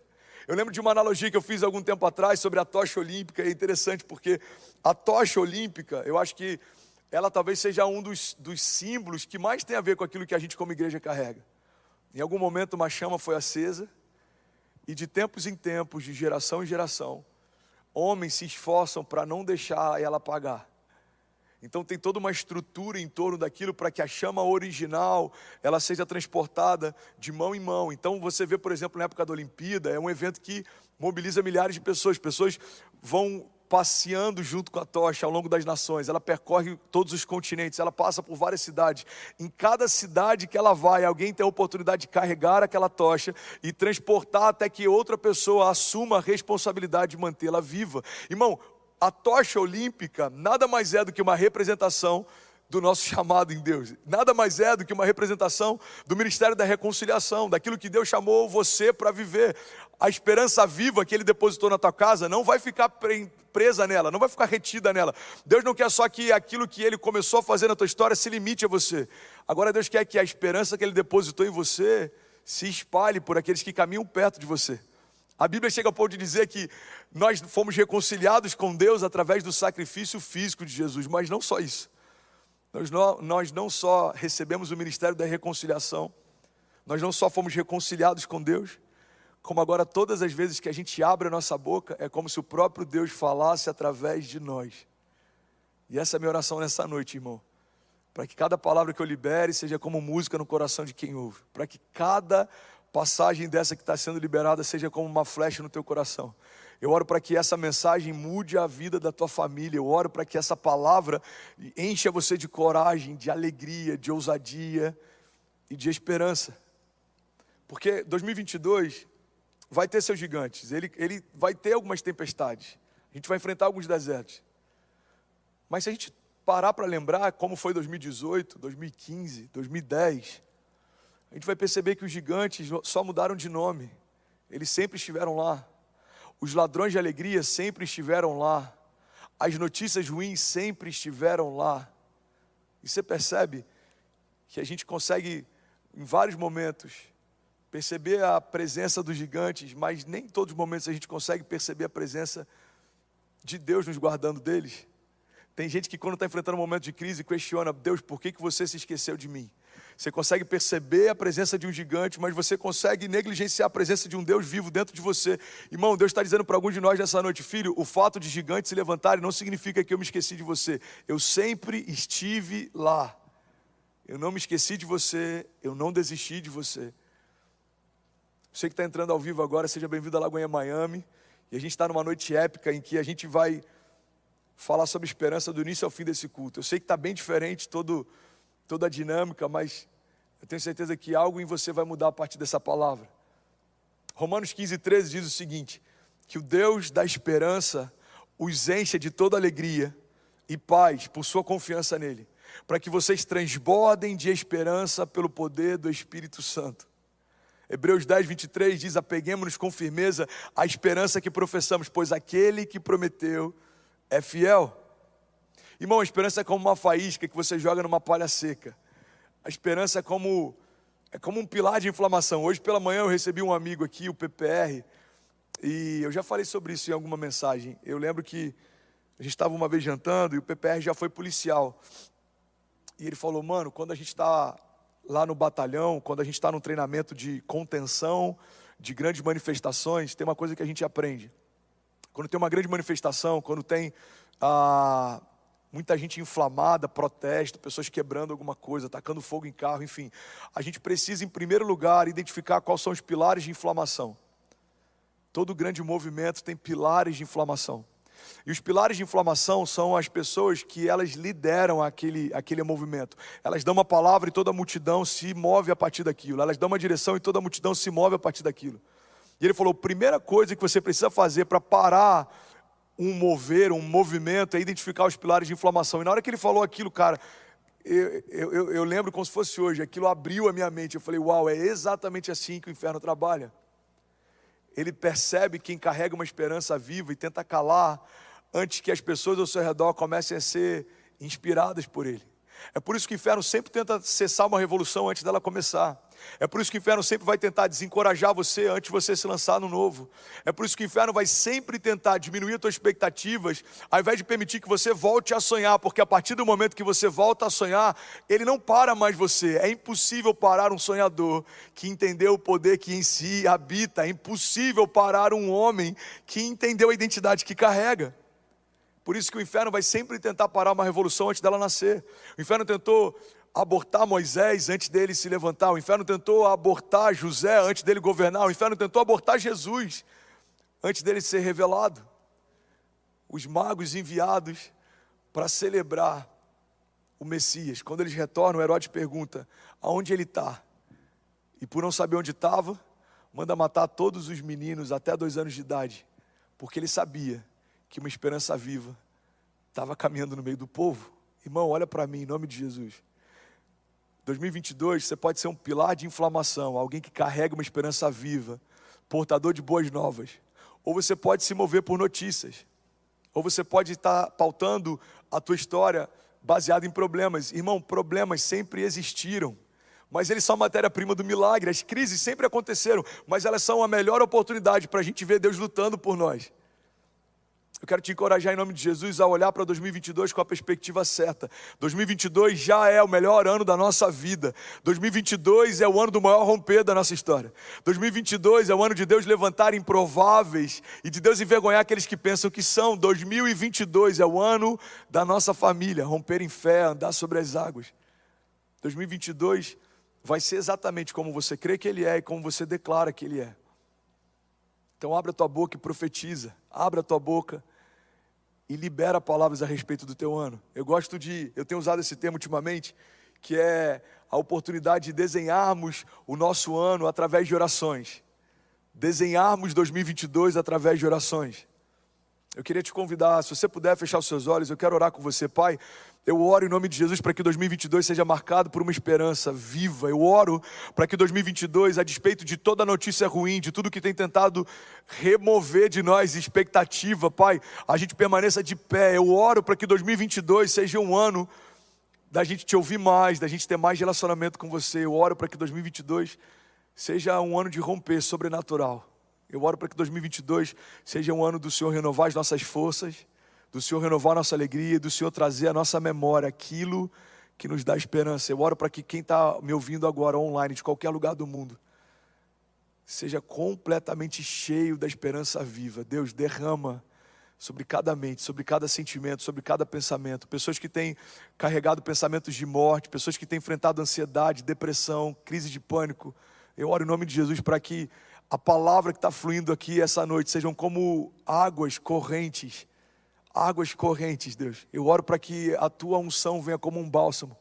Eu lembro de uma analogia que eu fiz algum tempo atrás sobre a tocha olímpica. É interessante porque a tocha olímpica, eu acho que ela talvez seja um dos símbolos que mais tem a ver com aquilo que a gente como igreja carrega. Em algum momento uma chama foi acesa e de tempos em tempos, de geração em geração, homens se esforçam para não deixar ela apagar. Então tem toda uma estrutura em torno daquilo para que a chama original ela seja transportada de mão em mão. Então você vê, por exemplo, na época da Olimpíada, é um evento que mobiliza milhares de pessoas. Pessoas vão passeando junto com a tocha ao longo das nações. Ela percorre todos os continentes, ela passa por várias cidades. Em cada cidade que ela vai, alguém tem a oportunidade de carregar aquela tocha e transportar até que outra pessoa assuma a responsabilidade de mantê-la viva. Irmão, a tocha olímpica nada mais é do que uma representação do nosso chamado em Deus. Nada mais é do que uma representação do ministério da reconciliação, daquilo que Deus chamou você para viver. A esperança viva que Ele depositou na tua casa não vai ficar presa nela, não vai ficar retida nela. Deus não quer só que aquilo que Ele começou a fazer na tua história se limite a você. Agora Deus quer que a esperança que Ele depositou em você se espalhe por aqueles que caminham perto de você. A Bíblia chega ao ponto de dizer que nós fomos reconciliados com Deus através do sacrifício físico de Jesus, mas não só isso. Nós não só recebemos o ministério da reconciliação, nós não só fomos reconciliados com Deus, como agora todas as vezes que a gente abre a nossa boca, é como se o próprio Deus falasse através de nós. E essa é a minha oração nessa noite, irmão. Para que cada palavra que eu libere seja como música no coração de quem ouve. Para que cada passagem dessa que está sendo liberada seja como uma flecha no teu coração. Eu oro para que essa mensagem mude a vida da tua família. Eu oro para que essa palavra encha você de coragem, de alegria, de ousadia e de esperança. Porque 2022 vai ter seus gigantes. Ele vai ter algumas tempestades. A gente vai enfrentar alguns desertos. Mas se a gente parar para lembrar como foi 2018, 2015, 2010, a gente vai perceber que os gigantes só mudaram de nome. Eles sempre estiveram lá. Os ladrões de alegria sempre estiveram lá. As notícias ruins sempre estiveram lá. E você percebe que a gente consegue, em vários momentos, perceber a presença dos gigantes, mas nem em todos os momentos a gente consegue perceber a presença de Deus nos guardando deles. Tem gente que quando está enfrentando um momento de crise questiona: Deus, por que você se esqueceu de mim? Você consegue perceber a presença de um gigante, mas você consegue negligenciar a presença de um Deus vivo dentro de você. Irmão, Deus está dizendo para alguns de nós nessa noite: filho, o fato de gigantes se levantarem não significa que eu me esqueci de você. Eu sempre estive lá. Eu não me esqueci de você, eu não desisti de você. Você que está entrando ao vivo agora, seja bem-vindo à Lagoinha Miami. E a gente está numa noite épica em que a gente vai falar sobre esperança do início ao fim desse culto. Eu sei que está bem diferente toda a dinâmica, mas eu tenho certeza que algo em você vai mudar a partir dessa palavra. Romanos 15:13 diz o seguinte: que o Deus da esperança os encha de toda alegria e paz por sua confiança nele, para que vocês transbordem de esperança pelo poder do Espírito Santo. Hebreus 10:23 diz: apeguemo-nos com firmeza à esperança que professamos, pois aquele que prometeu é fiel. Irmão, a esperança é como uma faísca que você joga numa palha seca. A esperança é como um pilar de inflamação. Hoje pela manhã eu recebi um amigo aqui, o PPR, e eu já falei sobre isso em alguma mensagem. Eu lembro que a gente estava uma vez jantando e o PPR já foi policial. E ele falou: mano, quando a gente está lá no batalhão, quando a gente está num treinamento de contenção, de grandes manifestações, tem uma coisa que a gente aprende. Quando tem uma grande manifestação, quando tem muita gente inflamada, protesto, pessoas quebrando alguma coisa, tacando fogo em carro, enfim, a gente precisa, em primeiro lugar, identificar quais são os pilares de inflamação. Todo grande movimento tem pilares de inflamação. E os pilares de inflamação são as pessoas que elas lideram aquele movimento. Elas dão uma palavra e toda a multidão se move a partir daquilo. Elas dão uma direção e toda a multidão se move a partir daquilo. E ele falou, a primeira coisa que você precisa fazer para parar um movimento é identificar os pilares de inflamação. E na hora que ele falou aquilo, cara, eu lembro como se fosse hoje, aquilo abriu a minha mente. Eu falei, uau, é exatamente assim que o inferno trabalha. Ele percebe quem carrega uma esperança viva e tenta calar antes que as pessoas ao seu redor comecem a ser inspiradas por ele. É por isso que o inferno sempre tenta cessar uma revolução antes dela começar. É por isso que o inferno sempre vai tentar desencorajar você antes de você se lançar no novo. É por isso que o inferno vai sempre tentar diminuir as suas expectativas, ao invés de permitir que você volte a sonhar, porque a partir do momento que você volta a sonhar, ele não para mais você. É impossível parar um sonhador que entendeu o poder que em si habita. É impossível parar um homem que entendeu a identidade que carrega. Por isso que o inferno vai sempre tentar parar uma revolução antes dela nascer. O inferno tentou abortar Moisés antes dele se levantar. O inferno tentou abortar José antes dele governar. O inferno tentou abortar Jesus antes dele ser revelado. Os magos enviados para celebrar o Messias. Quando eles retornam, Herodes pergunta, aonde ele está? E por não saber onde estava, manda matar todos os meninos até 2 anos de idade. Porque ele sabia que uma esperança viva estava caminhando no meio do povo. Irmão, olha para mim, em nome de Jesus. 2022, você pode ser um pilar de inflamação, alguém que carrega uma esperança viva, portador de boas novas. Ou você pode se mover por notícias. Ou você pode estar pautando a tua história baseada em problemas. Irmão, problemas sempre existiram, mas eles são matéria-prima do milagre. As crises sempre aconteceram, mas elas são a melhor oportunidade para a gente ver Deus lutando por nós. Eu quero te encorajar em nome de Jesus a olhar para 2022 com a perspectiva certa. 2022 já é o melhor ano da nossa vida. 2022 é o ano do maior romper da nossa história. 2022 é o ano de Deus levantar improváveis e de Deus envergonhar aqueles que pensam que são. 2022 é o ano da nossa família, romper em fé, andar sobre as águas. 2022 vai ser exatamente como você crê que Ele é e como você declara que Ele é. Então abra a tua boca e profetiza. Abra a tua boca e libera palavras a respeito do teu ano. Eu tenho usado esse termo ultimamente, que é a oportunidade de desenharmos o nosso ano através de orações. Desenharmos 2022 através de orações. Eu queria te convidar, se você puder fechar os seus olhos, eu quero orar com você, Pai. Eu oro em nome de Jesus para que 2022 seja marcado por uma esperança viva. Eu oro para que 2022, a despeito de toda notícia ruim, de tudo que tem tentado remover de nós expectativa, Pai, a gente permaneça de pé. Eu oro para que 2022 seja um ano da gente te ouvir mais, da gente ter mais relacionamento com você. Eu oro para que 2022 seja um ano de romper sobrenatural. Eu oro para que 2022 seja um ano do Senhor renovar as nossas forças, do Senhor renovar a nossa alegria, do Senhor trazer à nossa memória aquilo que nos dá esperança. Eu oro para que quem está me ouvindo agora online, de qualquer lugar do mundo, seja completamente cheio da esperança viva. Deus, derrama sobre cada mente, sobre cada sentimento, sobre cada pensamento. Pessoas que têm carregado pensamentos de morte, pessoas que têm enfrentado ansiedade, depressão, crise de pânico. Eu oro em nome de Jesus para que a palavra que está fluindo aqui essa noite sejam como águas correntes. Águas correntes, Deus. Eu oro para que a tua unção venha como um bálsamo,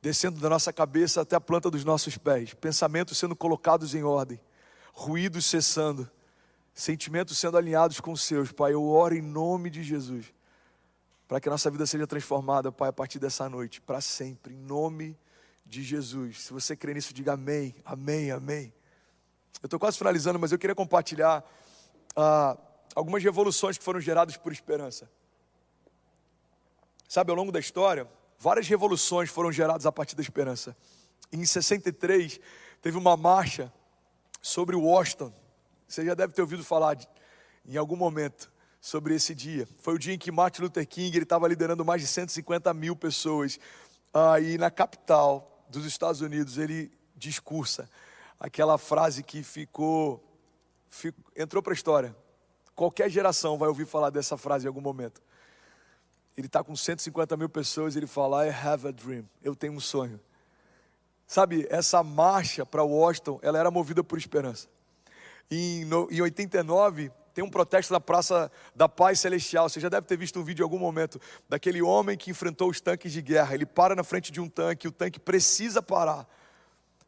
descendo da nossa cabeça até a planta dos nossos pés. Pensamentos sendo colocados em ordem, ruídos cessando, sentimentos sendo alinhados com os seus, Pai. Eu oro em nome de Jesus, para que a nossa vida seja transformada, Pai, a partir dessa noite, para sempre, em nome de Jesus. Se você crê nisso, diga amém, amém, amém. Eu estou quase finalizando, mas eu queria compartilhar algumas revoluções que foram geradas por esperança. Sabe, ao longo da história, várias revoluções foram geradas a partir da esperança. Em 63, teve uma marcha sobre Washington. Você já deve ter ouvido falar em algum momento sobre esse dia. Foi o dia em que Martin Luther King estava liderando mais de 150 mil pessoas. E na capital dos Estados Unidos, ele discursa aquela frase que entrou para a história. Qualquer geração vai ouvir falar dessa frase em algum momento. Ele está com 150 mil pessoas e ele fala, I have a dream, eu tenho um sonho. Sabe, essa marcha para Washington, ela era movida por esperança. Em 89, tem um protesto na Praça da Paz Celestial. Você já deve ter visto um vídeo em algum momento daquele homem que enfrentou os tanques de guerra. Ele para na frente de um tanque, o tanque precisa parar,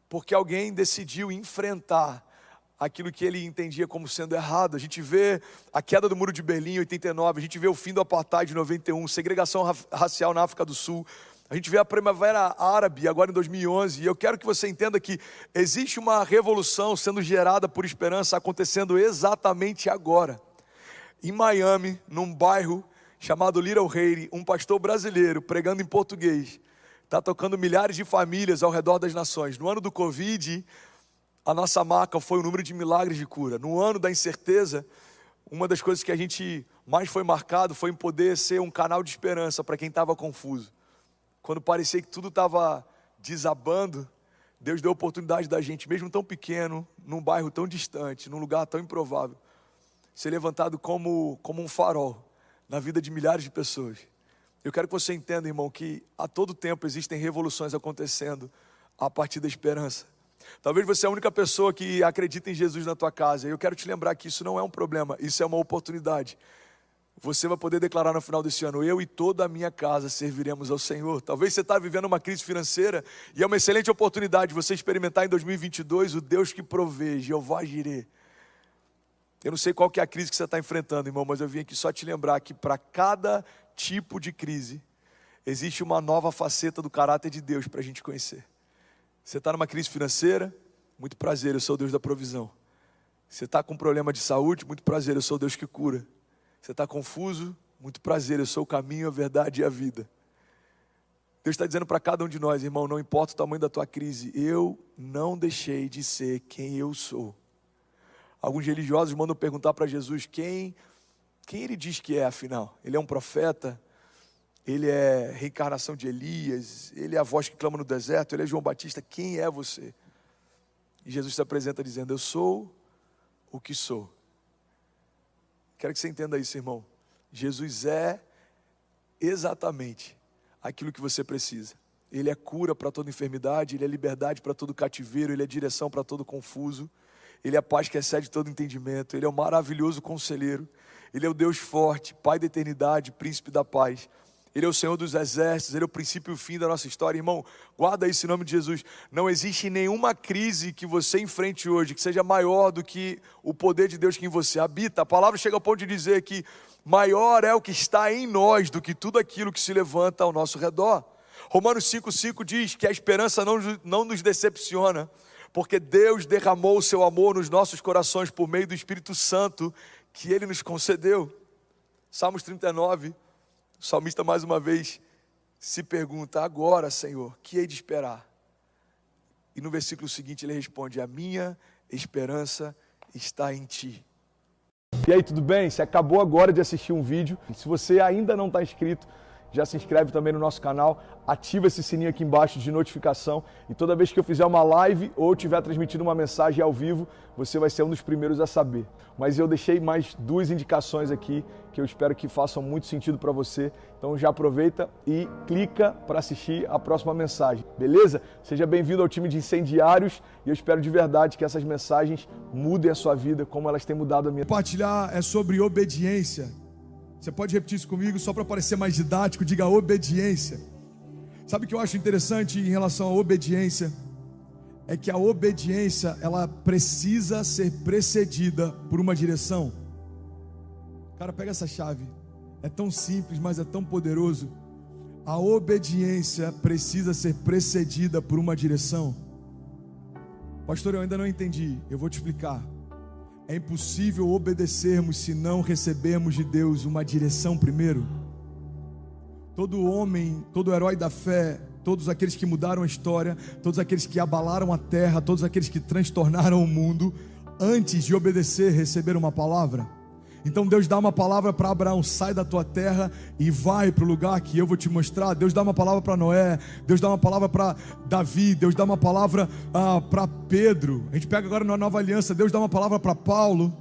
porque alguém decidiu enfrentar aquilo que ele entendia como sendo errado. A gente vê a queda do Muro de Berlim em 89, a gente vê o fim do Apartheid em 91, segregação racial na África do Sul, a gente vê a Primavera Árabe agora em 2011, e eu quero que você entenda que existe uma revolução sendo gerada por esperança acontecendo exatamente agora. Em Miami, num bairro chamado Little Haiti, um pastor brasileiro pregando em português, está tocando milhares de famílias ao redor das nações. No ano do Covid, a nossa marca foi o número de milagres de cura. No ano da incerteza, uma das coisas que a gente mais foi marcado foi em poder ser um canal de esperança para quem estava confuso. Quando parecia que tudo estava desabando, Deus deu a oportunidade da gente, mesmo tão pequeno, num bairro tão distante, num lugar tão improvável, ser levantado como um farol na vida de milhares de pessoas. Eu quero que você entenda, irmão, que a todo tempo existem revoluções acontecendo a partir da esperança. Talvez você é a única pessoa que acredita em Jesus na tua casa. Eu quero te lembrar que isso não é um problema, isso é uma oportunidade. Você vai poder declarar no final desse ano: eu e toda a minha casa serviremos ao Senhor. Talvez você está vivendo uma crise financeira e é uma excelente oportunidade de você experimentar em 2022 o Deus que provê, Jeová Jireh. Eu não sei qual que é a crise que você está enfrentando, irmão, mas eu vim aqui só te lembrar que para cada tipo de crise existe uma nova faceta do caráter de Deus para a gente conhecer. Você está numa crise financeira? Muito prazer, eu sou o Deus da provisão. Você está com um problema de saúde? Muito prazer, eu sou o Deus que cura. Você está confuso? Muito prazer, eu sou o caminho, a verdade e a vida. Deus está dizendo para cada um de nós, irmão, não importa o tamanho da tua crise, eu não deixei de ser quem eu sou. Alguns religiosos mandam perguntar para Jesus quem ele diz que é, afinal. Ele é um profeta? Ele é reencarnação de Elias? Ele é a voz que clama no deserto? Ele é João Batista? Quem é você? E Jesus se apresenta dizendo: eu sou o que sou. Quero que você entenda isso, irmão. Jesus é exatamente aquilo que você precisa. Ele é cura para toda enfermidade, Ele é liberdade para todo cativeiro, Ele é direção para todo confuso, Ele é a paz que excede todo entendimento, Ele é o maravilhoso conselheiro, Ele é o Deus forte, Pai da eternidade, Príncipe da paz. Ele é o Senhor dos exércitos, Ele é o princípio e o fim da nossa história. Irmão, guarda isso em nome de Jesus. Não existe nenhuma crise que você enfrente hoje que seja maior do que o poder de Deus que em você habita. A palavra chega ao ponto de dizer que maior é o que está em nós do que tudo aquilo que se levanta ao nosso redor. Romanos 5,5 diz que a esperança não nos decepciona, porque Deus derramou o seu amor nos nossos corações por meio do Espírito Santo que Ele nos concedeu. Salmos 39, o salmista mais uma vez se pergunta: agora, Senhor, que hei de esperar? E no versículo seguinte ele responde: a minha esperança está em Ti. E aí, tudo bem? Você acabou agora de assistir um vídeo. Se você ainda não está inscrito, já se inscreve também no nosso canal, ativa esse sininho aqui embaixo de notificação e toda vez que eu fizer uma live ou estiver transmitindo uma mensagem ao vivo, você vai ser um dos primeiros a saber. Mas eu deixei mais 2 indicações aqui que eu espero que façam muito sentido para você. Então já aproveita e clica para assistir a próxima mensagem, beleza? Seja bem-vindo ao time de incendiários e eu espero de verdade que essas mensagens mudem a sua vida como elas têm mudado a minha. Compartilhar é sobre obediência. Você pode repetir isso comigo só para parecer mais didático? Diga obediência. Sabe o que eu acho interessante em relação à obediência? É que a obediência, ela precisa ser precedida por uma direção. Cara, pega essa chave. É tão simples, mas é tão poderoso. A obediência precisa ser precedida por uma direção. Pastor, eu ainda não entendi. Eu vou te explicar. É impossível obedecermos se não recebermos de Deus uma direção primeiro. Todo homem, todo herói da fé, todos aqueles que mudaram a história, todos aqueles que abalaram a terra, todos aqueles que transtornaram o mundo, antes de obedecer, receberam uma palavra. Então Deus dá uma palavra para Abraão: sai da tua terra e vai para o lugar que eu vou te mostrar. Deus dá uma palavra para Noé, Deus dá uma palavra para Davi, Deus dá uma palavra para Pedro. A gente pega agora na nova aliança, Deus dá uma palavra para Paulo.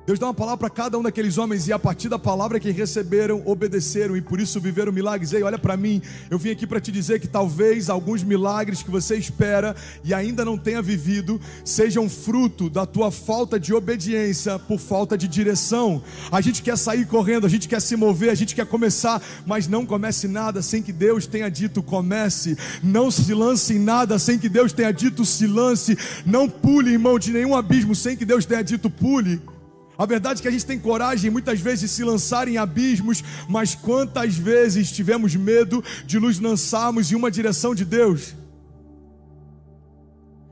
Deus dá uma palavra para cada um daqueles homens, e a partir da palavra que receberam, obedeceram, e por isso viveram milagres. Ei, olha para mim, eu vim aqui para te dizer que talvez alguns milagres que você espera e ainda não tenha vivido, sejam fruto da tua falta de obediência, por falta de direção. A gente quer sair correndo, a gente quer se mover, a gente quer começar, mas não comece nada sem que Deus tenha dito comece. Não se lance em nada sem que Deus tenha dito se lance. Não pule, irmão, de nenhum abismo sem que Deus tenha dito pule. A verdade é que a gente tem coragem muitas vezes de se lançar em abismos, mas quantas vezes tivemos medo de nos lançarmos em uma direção de Deus?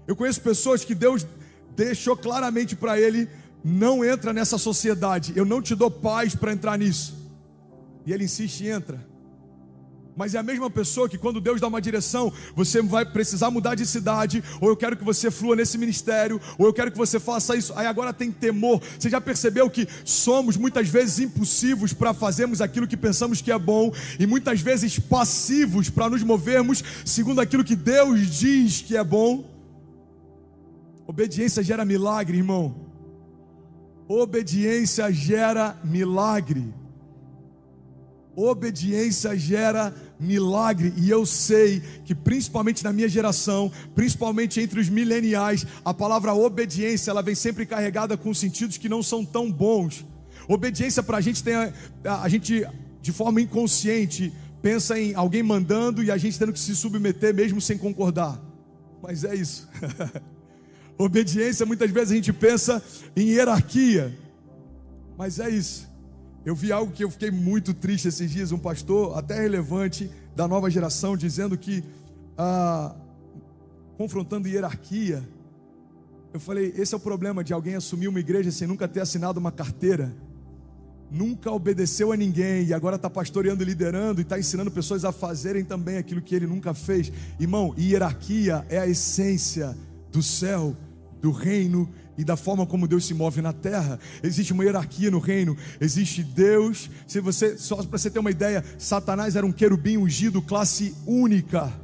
Eu conheço pessoas que Deus deixou claramente para ele: não entra nessa sociedade, eu não te dou paz para entrar nisso. E ele insiste e entra. Mas é a mesma pessoa que quando Deus dá uma direção, você vai precisar mudar de cidade, ou eu quero que você flua nesse ministério, ou eu quero que você faça isso, aí agora tem temor. Você já percebeu que somos muitas vezes impulsivos para fazermos aquilo que pensamos que é bom, e muitas vezes passivos para nos movermos segundo aquilo que Deus diz que é bom? Obediência gera milagre, irmão. Obediência gera milagre. Obediência gera milagre. E eu sei que principalmente na minha geração, principalmente entre os mileniais, a palavra obediência, ela vem sempre carregada com sentidos que não são tão bons. Obediência para a gente a gente de forma inconsciente pensa em alguém mandando e a gente tendo que se submeter mesmo sem concordar. Mas é isso. Obediência, muitas vezes a gente pensa em hierarquia. Mas é isso. Eu vi algo que eu fiquei muito triste esses dias, um pastor até relevante da nova geração, dizendo que, confrontando hierarquia, eu falei, esse é o problema de alguém assumir uma igreja sem nunca ter assinado uma carteira, nunca obedeceu a ninguém, e agora está pastoreando e liderando, e está ensinando pessoas a fazerem também aquilo que ele nunca fez. Irmão, hierarquia é a essência do céu, do reino e da forma como Deus se move na terra. Existe uma hierarquia no reino, existe Deus. Só para você ter uma ideia, Satanás era um querubim ungido, classe única.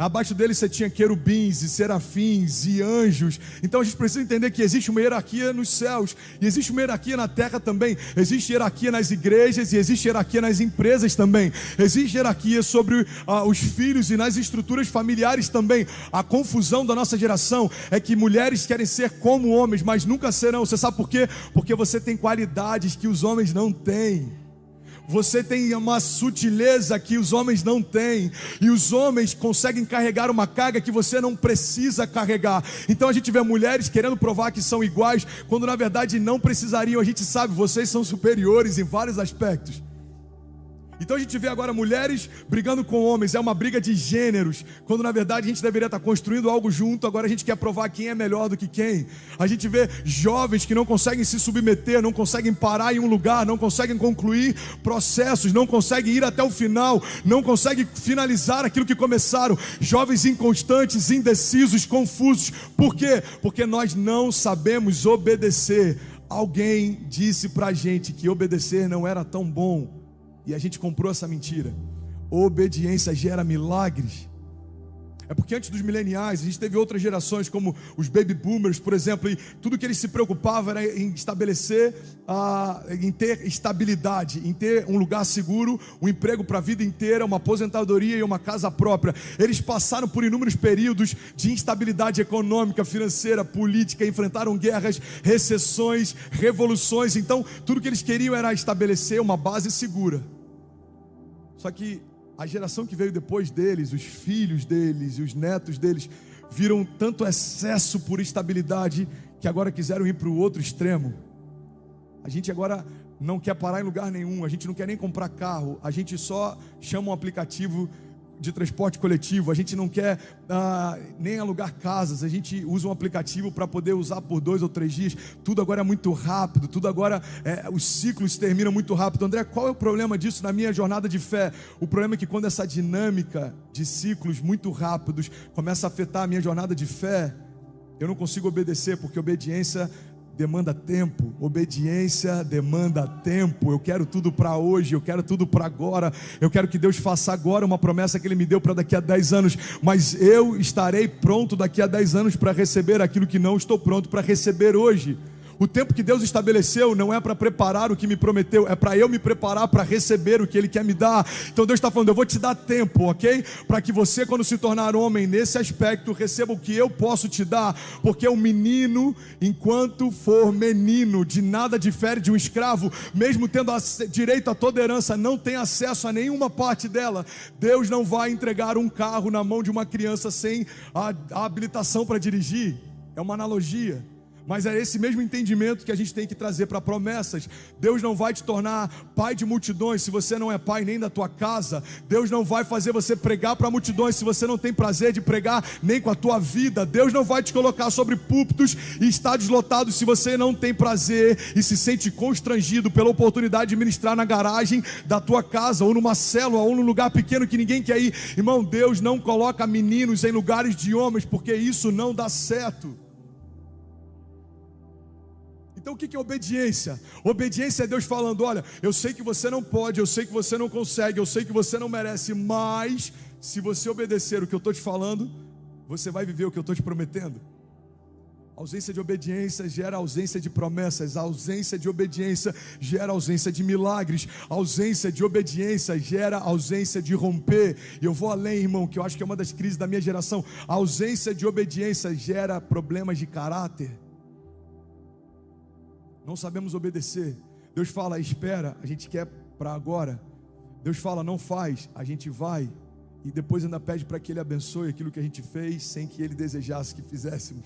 Abaixo dele você tinha querubins e serafins e anjos. Então a gente precisa entender que existe uma hierarquia nos céus, e existe uma hierarquia na terra também. Existe hierarquia nas igrejas, e existe hierarquia nas empresas também. Existe hierarquia sobre os filhos e nas estruturas familiares também. A confusão da nossa geração é que mulheres querem ser como homens, mas nunca serão. Você sabe por quê? Porque você tem qualidades que os homens não têm. Você tem uma sutileza que os homens não têm, e os homens conseguem carregar uma carga que você não precisa carregar. Então a gente vê mulheres querendo provar que são iguais, quando na verdade não precisariam. A gente sabe, vocês são superiores em vários aspectos. Então a gente vê agora mulheres brigando com homens, é uma briga de gêneros, quando na verdade a gente deveria estar construindo algo junto. Agora a gente quer provar quem é melhor do que quem. A gente vê jovens que não conseguem se submeter, não conseguem parar em um lugar, não conseguem concluir processos, não conseguem ir até o final, não conseguem finalizar aquilo que começaram. Jovens inconstantes, indecisos, confusos. Por quê? Porque nós não sabemos obedecer. Alguém disse pra gente que obedecer não era tão bom, e a gente comprou essa mentira. Obediência gera milagres. É porque antes dos mileniais, a gente teve outras gerações, como os baby boomers, por exemplo, e tudo que eles se preocupavam era em estabelecer, em ter estabilidade, em ter um lugar seguro, um emprego para a vida inteira, uma aposentadoria e uma casa própria. Eles passaram por inúmeros períodos de instabilidade econômica, financeira, política, enfrentaram guerras, recessões, revoluções. Então, tudo que eles queriam era estabelecer uma base segura. Só que a geração que veio depois deles, os filhos deles e os netos deles, viram tanto excesso por estabilidade, que agora quiseram ir para o outro extremo. A gente agora não quer parar em lugar nenhum, a gente não quer nem comprar carro, a gente só chama um aplicativo de transporte coletivo, a gente não quer nem alugar casas, a gente usa um aplicativo para poder usar por 2 ou 3 dias. Tudo agora é muito rápido, tudo agora, os ciclos terminam muito rápido. André, qual é o problema disso na minha jornada de fé? O problema é que quando essa dinâmica de ciclos muito rápidos começa a afetar a minha jornada de fé, eu não consigo obedecer, porque obediência demanda tempo, obediência demanda tempo. Eu quero tudo para hoje, eu quero tudo para agora, eu quero que Deus faça agora uma promessa que Ele me deu para daqui a 10 anos, mas eu estarei pronto daqui a 10 anos para receber aquilo que não estou pronto para receber hoje. O tempo que Deus estabeleceu não é para preparar o que me prometeu, é para eu me preparar para receber o que Ele quer me dar. Então Deus está falando, eu vou te dar tempo, ok? Para que você, quando se tornar homem nesse aspecto, receba o que eu posso te dar. Porque o menino, enquanto for menino, de nada difere de um escravo, mesmo tendo direito a toda herança, não tem acesso a nenhuma parte dela. Deus não vai entregar um carro na mão de uma criança sem a habilitação para dirigir. É uma analogia. Mas é esse mesmo entendimento que a gente tem que trazer para promessas. Deus não vai te tornar pai de multidões se você não é pai nem da tua casa. Deus não vai fazer você pregar para multidões se você não tem prazer de pregar nem com a tua vida. Deus não vai te colocar sobre púlpitos e estádios lotados se você não tem prazer e se sente constrangido pela oportunidade de ministrar na garagem da tua casa, ou numa célula, ou num lugar pequeno que ninguém quer ir. Irmão, Deus não coloca meninos em lugares de homens, porque isso não dá certo. Então o que é obediência? Obediência é Deus falando, olha, eu sei que você não pode, eu sei que você não consegue, eu sei que você não merece, mas se você obedecer o que eu estou te falando, você vai viver o que eu estou te prometendo. A ausência de obediência gera ausência de promessas, a ausência de obediência gera ausência de milagres, a ausência de obediência gera ausência de romper. E eu vou além, irmão, que eu acho que é uma das crises da minha geração. A ausência de obediência gera problemas de caráter. Não sabemos obedecer. Deus fala, espera, a gente quer para agora. Deus fala, não faz, a gente vai. E depois ainda pede para que Ele abençoe aquilo que a gente fez sem que Ele desejasse que fizéssemos.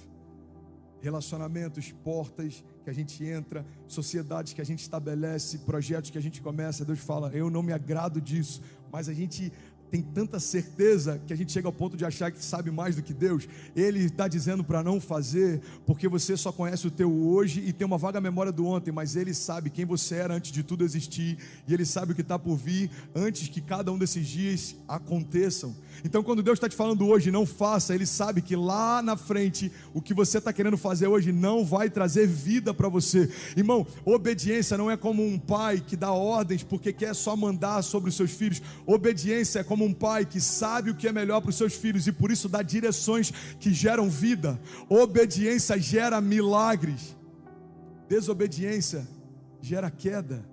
Relacionamentos, portas que a gente entra, sociedades que a gente estabelece, projetos que a gente começa. Deus fala, eu não me agrado disso. Mas a gente tem tanta certeza que a gente chega ao ponto de achar que sabe mais do que Deus. Ele está dizendo para não fazer, porque você só conhece o teu hoje e tem uma vaga memória do ontem, mas Ele sabe quem você era antes de tudo existir, e Ele sabe o que está por vir antes que cada um desses dias aconteçam. Então quando Deus está te falando hoje, não faça, Ele sabe que lá na frente, o que você está querendo fazer hoje não vai trazer vida para você. Irmão, obediência não é como um pai que dá ordens porque quer só mandar sobre os seus filhos. Obediência é como um pai que sabe o que é melhor para os seus filhos e por isso dá direções que geram vida. Obediência gera milagres. Desobediência gera queda.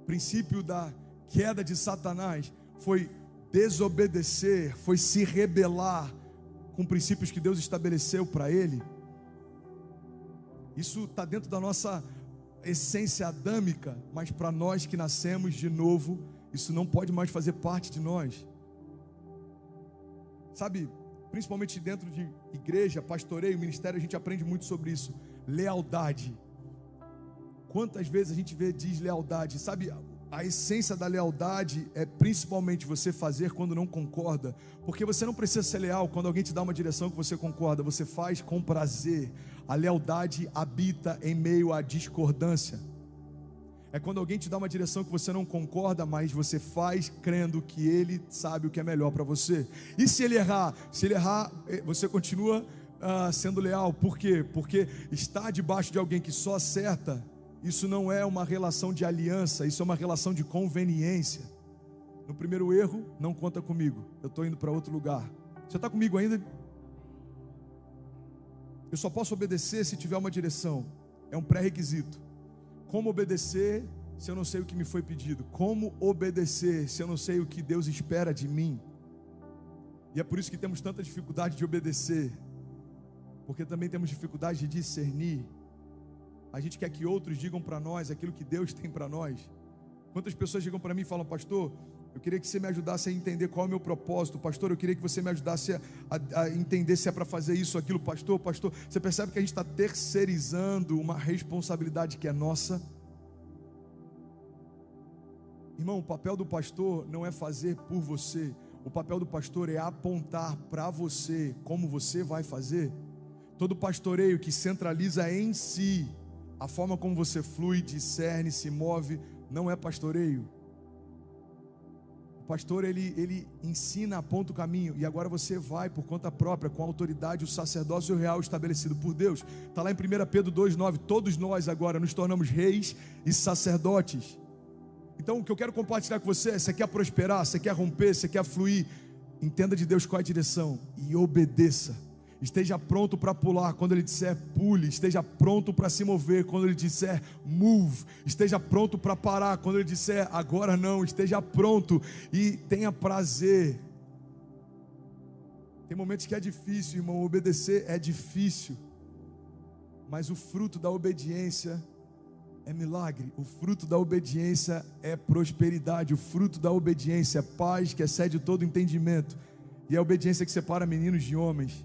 O princípio da queda de Satanás foi desobedecer, foi se rebelar com princípios que Deus estabeleceu para ele. Isso está dentro da nossa essência adâmica, mas para nós que nascemos de novo, isso não pode mais fazer parte de nós. Sabe, principalmente dentro de igreja, pastoreio, ministério, a gente aprende muito sobre isso. Lealdade. Quantas vezes a gente vê deslealdade? Sabe, a essência da lealdade é principalmente você fazer quando não concorda. Porque você não precisa ser leal quando alguém te dá uma direção que você concorda. Você faz com prazer. A lealdade habita em meio à discordância. É quando alguém te dá uma direção que você não concorda, mas você faz crendo que Ele sabe o que é melhor para você. E se Ele errar? Se Ele errar, você continua sendo leal. Por quê? Porque estar debaixo de alguém que só acerta, isso não é uma relação de aliança, isso é uma relação de conveniência. No primeiro erro, não conta comigo, eu estou indo para outro lugar. Você está comigo ainda? Eu só posso obedecer se tiver uma direção, é um pré-requisito. Como obedecer se eu não sei o que me foi pedido? Como obedecer se eu não sei o que Deus espera de mim? E é por isso que temos tanta dificuldade de obedecer, porque também temos dificuldade de discernir. A gente quer que outros digam para nós aquilo que Deus tem para nós. Quantas pessoas chegam para mim e falam, pastor, eu queria que você me ajudasse a entender qual é o meu propósito. Pastor, eu queria que você me ajudasse a entender se é para fazer isso, aquilo. Pastor, você percebe que a gente está terceirizando uma responsabilidade que é nossa? Irmão, o papel do pastor não é fazer por você. O papel do pastor é apontar para você como você vai fazer. Todo pastoreio que centraliza em si a forma como você flui, discerne, se move, não é pastoreio. O pastor, ele ensina, aponta o caminho, e agora você vai por conta própria, com a autoridade, o sacerdócio real estabelecido por Deus. Está lá em 1 Pedro 2,9, todos nós agora nos tornamos reis e sacerdotes. Então o que eu quero compartilhar com você é, você quer prosperar, você quer romper, você quer fluir, entenda de Deus qual é a direção, e obedeça. Esteja pronto para pular quando Ele disser pule. Esteja pronto para se mover quando Ele disser move. Esteja pronto para parar quando Ele disser agora não. Esteja pronto e tenha prazer. Tem momentos que é difícil, irmão, obedecer é difícil. Mas o fruto da obediência é milagre. O fruto da obediência é prosperidade. O fruto da obediência é paz que excede todo entendimento. E é a obediência que separa meninos de homens.